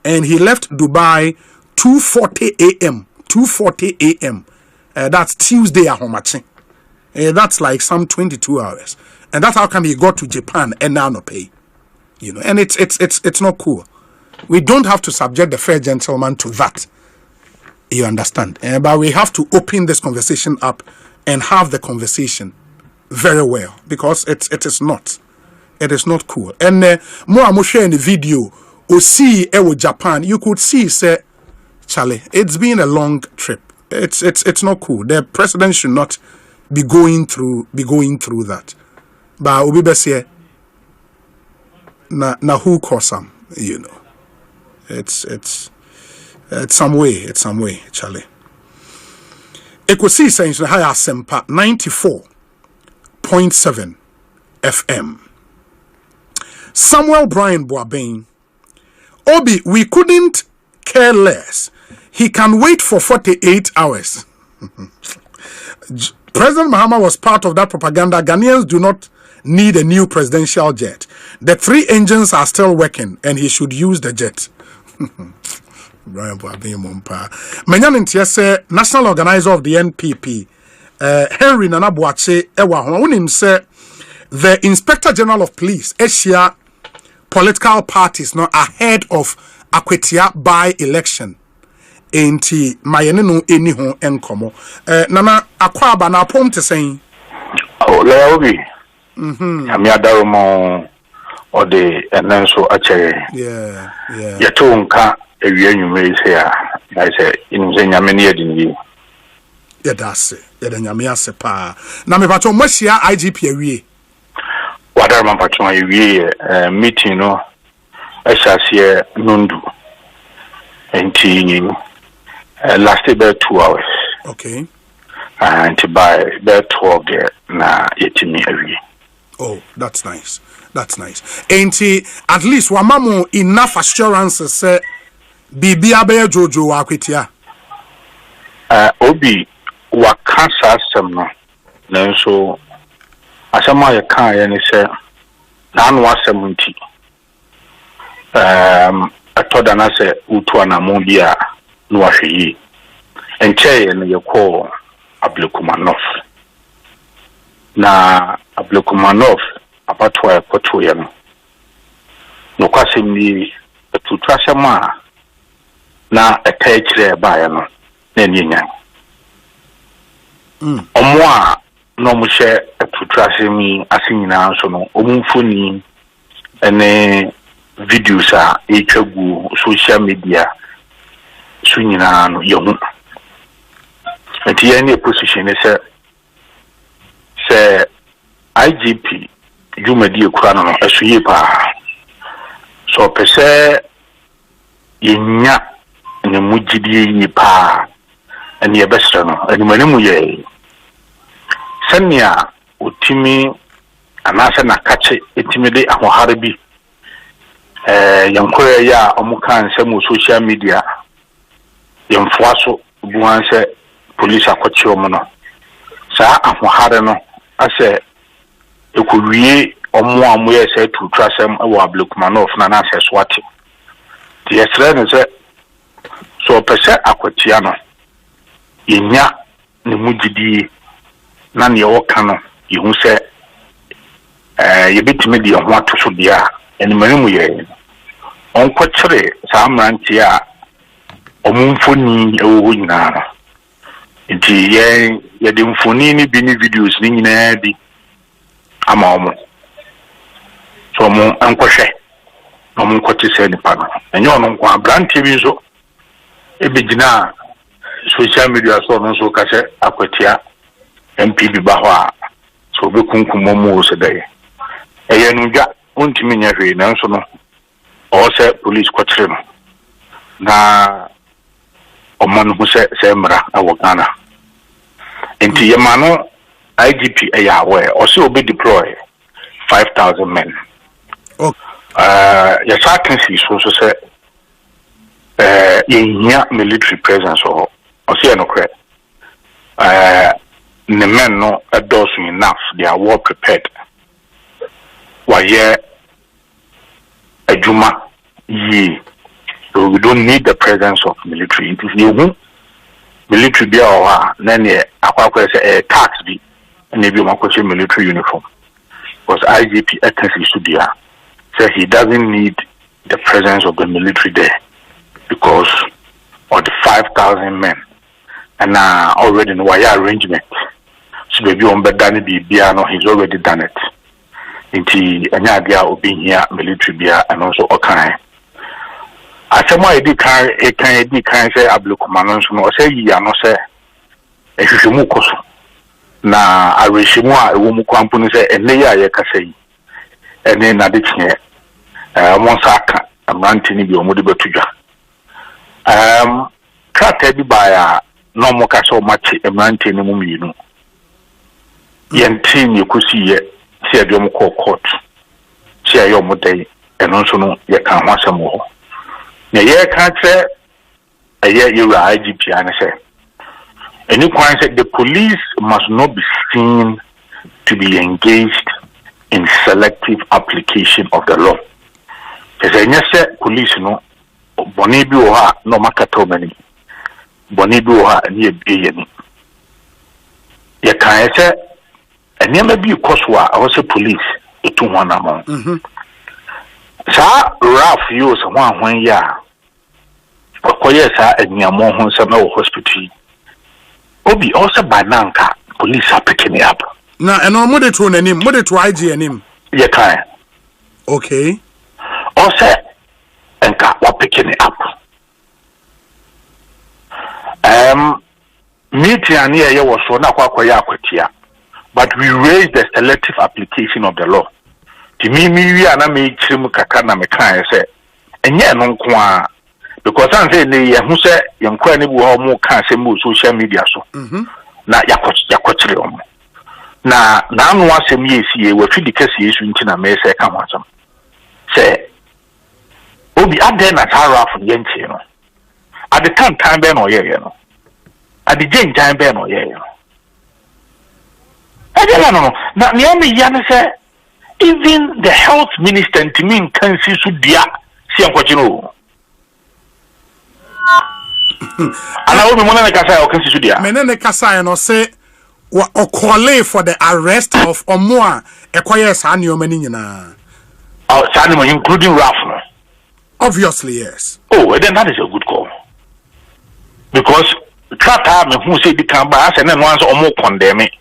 [SPEAKER 1] And he left Dubai 2:40 a.m. 2:40 a.m. That's Tuesday at Homachi. That's like some 22 hours. And that's how come he got to Japan and now no pay. You know, and it's not cool. We don't have to subject the fair gentleman to that. You understand? But we have to open this conversation up and have the conversation very well, because it is not cool. And more share in the video or see Japan, you could see say, Charlie, it's been a long trip. It's not cool. The president should not be going through that. But Obi Besie na who cause some, you know. It's some way, Charlie. Ekosiisen na high Asempa 94.7 FM. Samuel Brian Boabeng. Obi, we couldn't care less. He can wait for 48 hours. President Mahama was part of that propaganda. Ghanaians do not need a new presidential jet. The 3 engines are still working, and he should use the jet. Brian Boabeng Mompa. Menyan Ntiese, national organizer of the NPP, Henry Nana Boakye Ewa Honim say the Inspector General of Police, Asia political parties now ahead of Akwetia by-election. Enti mayene no eni ho enkomo. Nana akwaba na apom te sen.
[SPEAKER 3] Oh, Leobi. Ami adaromo ode enenso ache. Yeah. Yeto nka ewie nwume ise a. Na ise inze nyame ne yedini.
[SPEAKER 1] Ya dase. Ya da nyame ase pa. Na me pato mwashia IGP awie.
[SPEAKER 3] Wadaroma pato awie meeting no ehyasie nundu. Enti lasted about 2 hours.
[SPEAKER 1] Okay.
[SPEAKER 3] And to buy about 12 there na yetimi awie.
[SPEAKER 1] Oh, that's nice. Enti at least wamamo enough assurances say bibi abe jojo akwetia.
[SPEAKER 3] Obi wakasa asem no so asema ye kan ye ni say na anu asem nti atoda na say utu anamu bia no ahwe enche ne yeko Abdulkumanov na Abdulkumanov apatwa yakoto ya no kwasem ni tutrasema na etechre ba ya no na ninya omwa no mushe tutrasemi asinyina so no omufuni ene videos a etwagu social media sunyina no yomu enti any position say IGP jumadi ekura no esuye pa so pese yenya ne mujidi ni pa eni ebesra no eni manimu ye sania otimi anase na kache etimi de ahohare bi yankore ya omuka nsemu social media yemfoaso buanse police akwachi omuno sa ahohare no ase ekowie omo amoye se tu trasem ewo Abdulkumanov na na se swati ti esre ne se so pese akwachi ano yenya ne mujidi na ne woka no yehu se yebetime de ho atoso dia eni manimu ye onkwachire sa amranti a omumfoni ewo nyina nti ye de mfoni ni bi ni videos ni nyina bi ama omo so mo ankohwe no mo nkote se nipa no enye ono nko abrante bi nso ebegina social media so no so ka se akwatia MP bi ba ho a so be kunkumo mo so dey eye no dwa ontimi nya hwe na nso no o se police kwakyere no na omano ho se mra awo Ghana enti ye ma no IGP aya aware o se obi deploy 5,000 men. Yes, I can see so say in military presence or see no credit. The men no adults enough, they are well prepared. Why a Juma ye so we don't need the presence of military. It is you military be or then a tax be and maybe military uniform. Because IGP Ekosiisen Studia said he doesn't need the presence of the military there because of the 5,000 men and already in wire arrangement. So maybe on Bedani Biano, he's already done it. Inti Anyadia will be here military beer and also Okai. I said, why did can say Ablu Commandant no say ya no say a Shimukoso. Na areshimu a ewo mu kwampo ne se ene ya ye kasai ene na de tie monsa aka amranti ni bi omode betudwa krata bi ba ya no mo ka so machi amranti ni mu mienu yenti ni kusi ye se ade mo court se ayo mo dai eno so no ye kan ho asem ho na ye ka tre aye yura IGP ane se and you can say the police must not be seen to be engaged in selective application of the law. Because I police no bonibi oha no makato many bonibi oha ni ebiyeni. You can say and you may be koswa I was a police to one amount. Sa rough use one when ya okoye sa enyamo ho nsema wo hospital. Obi also by Nanka, police are picking it up.
[SPEAKER 1] Now, and on mode to name, mode to IG and him.
[SPEAKER 3] Yeah, kind.
[SPEAKER 1] Okay.
[SPEAKER 3] Also, and we're picking it up. Meeting near you was so not quite, but we raised the selective application of the law. To me, we are not made Trim Kakana Mekan say, and yet no qua. Because I'm saying the who say young Quani will more can't move social media so. Na yakochre na no asem yesi we fi dikase yesu ntina me say ka wasam say obi ade na taraf yentie no at the time be no ye no at the time be no ye no ade no na me am ya no say even the health minister ntimi kan si su dia si ankochi no ana obi mo na kasa o kan si su dia
[SPEAKER 1] me na kasa no say or call for the arrest of Omoa Ekoye Sanyo many nyina.
[SPEAKER 3] Oh, Sanyo including Ralph.
[SPEAKER 1] Obviously, yes.
[SPEAKER 3] Oh, then that is a good call. Because Trata me who say the Kambas and then once or more condemn it.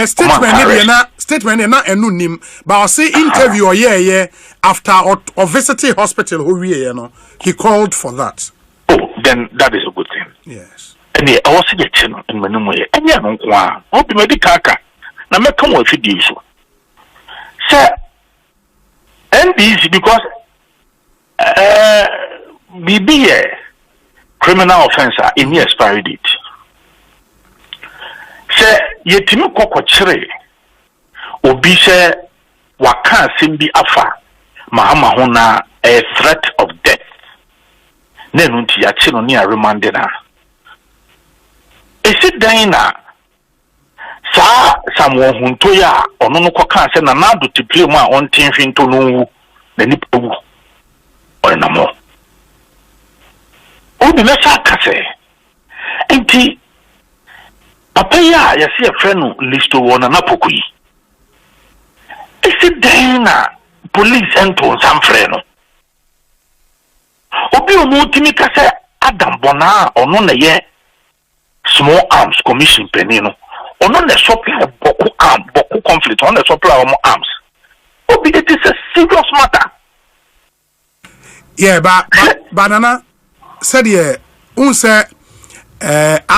[SPEAKER 1] Statement na enunim, but I say interview or yeah after or visiting hospital who we know he called for that.
[SPEAKER 3] Oh, then that is a good thing.
[SPEAKER 1] Yes.
[SPEAKER 3] And I was the channel in Manumwe, and ya don't want to be medicaca. Now, make come with you, sir. And this because be a criminal offencer in the expiry date. Sir, ye timu koko chere obi se waka simbi afa mahama hona a threat of death. Nenunti ya chino ni a remandena. Is it Dina? Sa someone who toya or no can send another to play my own team into no the nipple or no more. Oh, the Nessa say, Auntie Papa, ya see a friend list to one anapokui. Is it Dina? Police enter some friend. Obi no timika say Adam Bona or no ye. Small arms commission penino or not the supply boku conflict on the supply of arms
[SPEAKER 7] Obi, it is a serious matter.
[SPEAKER 1] Yeah, but Banana said, yeah,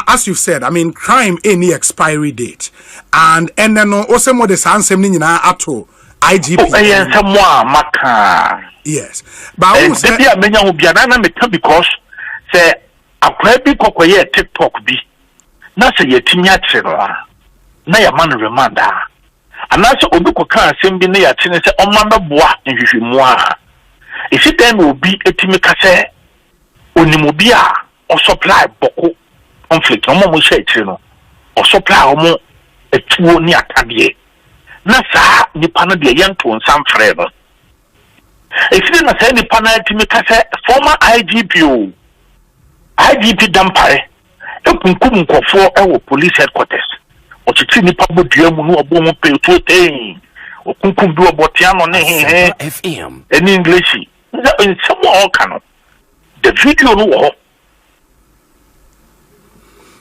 [SPEAKER 1] as you said, I mean, crime any expiry date, and then also more the same thing ato IGP. Yes, but
[SPEAKER 7] because say a crabby cocoa TikTok be na say ye tinya chera na ya man remanda and that's obuko kan sembi na ya tine say omama boa nhwehwemu a isi then will be etimika say onimobi a o supply boko conflict omo mo share chire no o supply omo etuo ni atade na saa nipa no de yento nsam frɛ no isi na say nipa na etimika say former IGP dampare ekunkum nkofo ewo police headquarters otiti nipa bodua mu no obo mo pe to ten okunkum bi obotia no ne he
[SPEAKER 6] FM
[SPEAKER 7] in English in some all cano the video no wo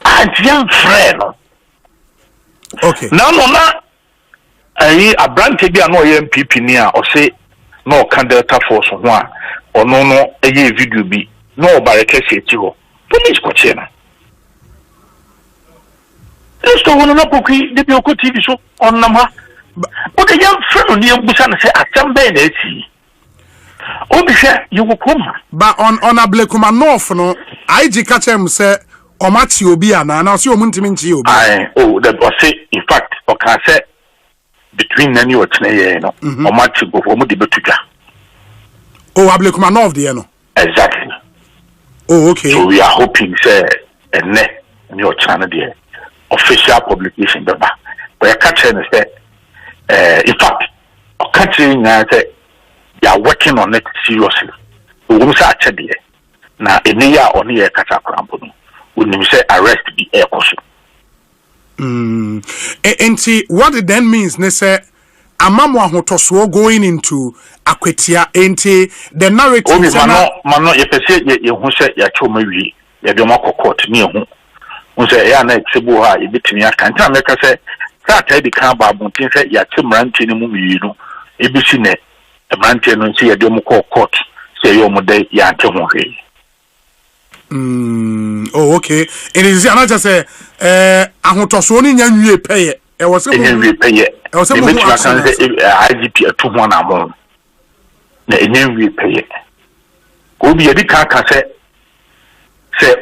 [SPEAKER 7] ajian freno
[SPEAKER 1] okay
[SPEAKER 7] na ayi abrante bi ano ye MPP ni a o say no candidate force ho a ono no eye video bi no bareke se ti ho police ko chena esto wono na poki de bi ko TV so on nama but the young friend ni embusa na say asembe na eti obi hwe you go come
[SPEAKER 1] but on ablekuma north no IG catch him say omachi obi ana na say omuntimi nchi obi
[SPEAKER 7] that was say in fact o can say between nani or tene no omachi go for mu de betuga
[SPEAKER 1] ablekuma north de no
[SPEAKER 7] exactly.
[SPEAKER 1] Oh, okay.
[SPEAKER 7] So we are hoping, say, and your channel there, official publication, but I can't say, in fact, I can't say, they are working on it seriously. We won't say, now, in the year on the air, Catacrampo, we say arrest the air caution.
[SPEAKER 1] And see, what it then means, they say, Amamwa Hotoswo going into Akwetia enti the narrative
[SPEAKER 7] Obi mano ye pese ye hu se ya choma wi ye de mako court ni hu se ya na etsebu ha ye bitimi aka nta meka se ta di kan ba buntin se ya chimrante ni mu wi no ebisi ne emrante no se ye de mako court se ye mu de ya ante ho he
[SPEAKER 1] oh okay it is another say ahotoso ni nya nwie peye e wo se mu
[SPEAKER 7] nwie peye e wo se mu IGP atu ho na mo na enyenwie peye obi yedi ka se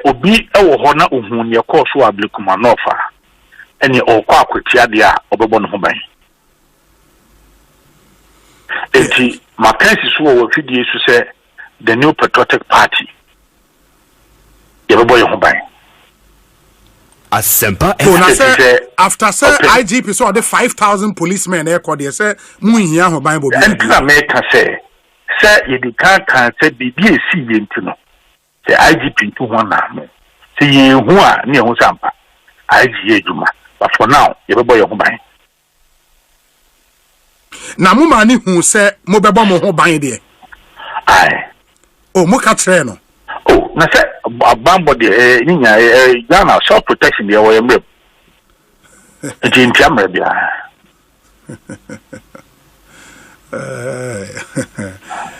[SPEAKER 7] obi ewo ho na ohun ne ko so ablekuma nofa ene okwa akwatia de a obebo no ho ban enti makansi so wo fidie so se the new patriotic party obebo yo ho ban
[SPEAKER 6] Asempa
[SPEAKER 1] after say IGP so the 5,000 policemen e kwa de say mu hia ho ban bo bi
[SPEAKER 7] enti me ka se yedi ka se bibi esi yenti no se IGP to ho na mo se ye hu a ne ho sampa IG ejuma but for now ye bebo ye ho ban
[SPEAKER 1] na mo ma ni hu se mo bebo mo ho ban de mo ka tre no
[SPEAKER 7] na se abambo de ninya Ghana self protection de wo ye mrem enti amre bia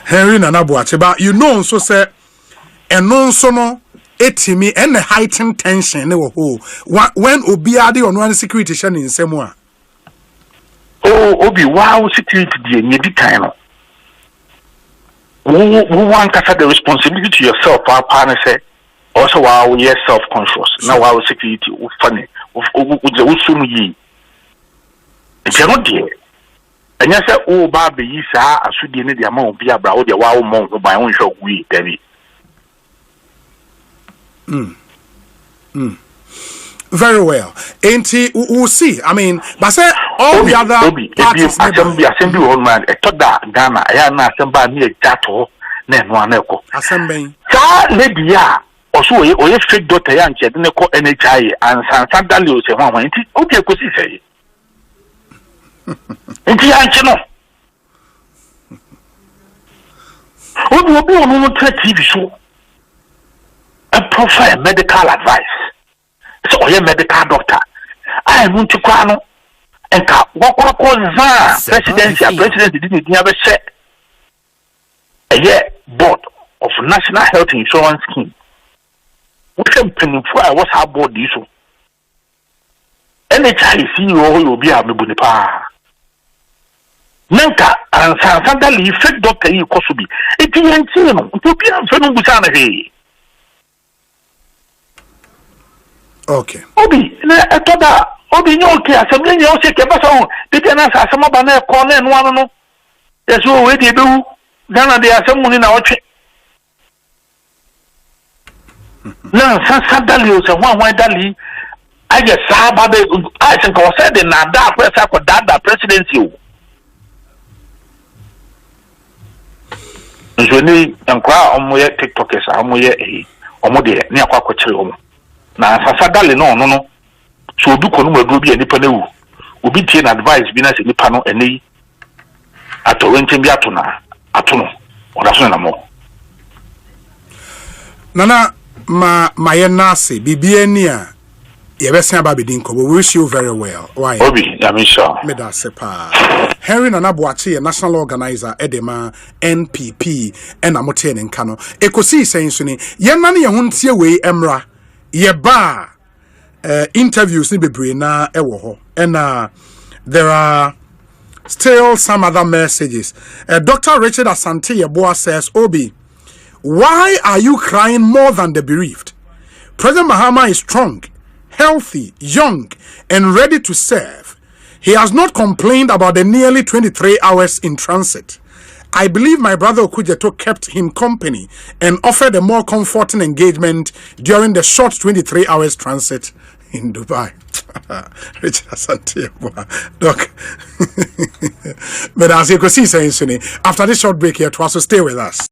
[SPEAKER 1] Henry Nanabuache, but you know so say and non so no etimi and the heightened tension when obiade on one security shan in semwa
[SPEAKER 7] obi wow security de nyedi kan no we want to have the responsibility to yourself our partner say also wow you self conscious now wow security funny we soon yi it's not there. And yes, oh, Baby, you say, I should be the amount of Biabra, the wow monk by own show we, Debbie.
[SPEAKER 1] Very well. Ain't he? We'll see. I mean, but say all the other parties.
[SPEAKER 7] Assembly old man, a told that Ghana, I am not somebody near Tato, then one echo.
[SPEAKER 1] Assembly.
[SPEAKER 7] Lady, ya, or so, or a straight daughter, young, didn't call NHI and San Dalio, say, one, okay, because he say. Enti anche no obi onu TV show a profile medical advice so oye medical doctor I want to kwa no enka wakoko za presidency didn't have a set board of national health insurance scheme. What can penify what's our board issue? NHI CEO will be a mebunipa. Nanka and Sandali fake doctor you could be. It ain't seen to be a phenomenon.
[SPEAKER 1] Okay.
[SPEAKER 7] Obi, I thought that Obi no care. Some men you say Kebason, they can ask some of them corner and one no. That's what they do. Then there are someone in our check. Now, Sandali was a one white dali. I just saw about the I think I said in that press for that presidency. So ni nkwa omoye TikTokers amoye omode ne akwa kwachire omo na sasadale no so obi kono madu bi anipa na wu obi tie na advice bi na se nipa no eni ato wente bi ato na ato no oda so na mo
[SPEAKER 1] nana ma ye nase bibia ni a ye besen aba bedin ko we wish you very well. Why
[SPEAKER 7] Obi yamisha
[SPEAKER 1] me da sepa Henry Nana Boache ye national organizer edema NPP ena mote ne nka no Ekosiisen so ni ye nane ye hontie we emra ye ba interviews ni bebre na ewo ho ena there are still some other messages. Dr. Richard Asante Yeboah says, Obi, why are you crying more than the bereaved? President Mahama is strong, healthy, young, and ready to serve. He has not complained about the nearly 23 hours in transit. I believe my brother Okujeto kept him company and offered a more comforting engagement during the short 23 hours transit in Dubai. Richard Asante, Doc. But as you can see, after this short break here, to also stay with us.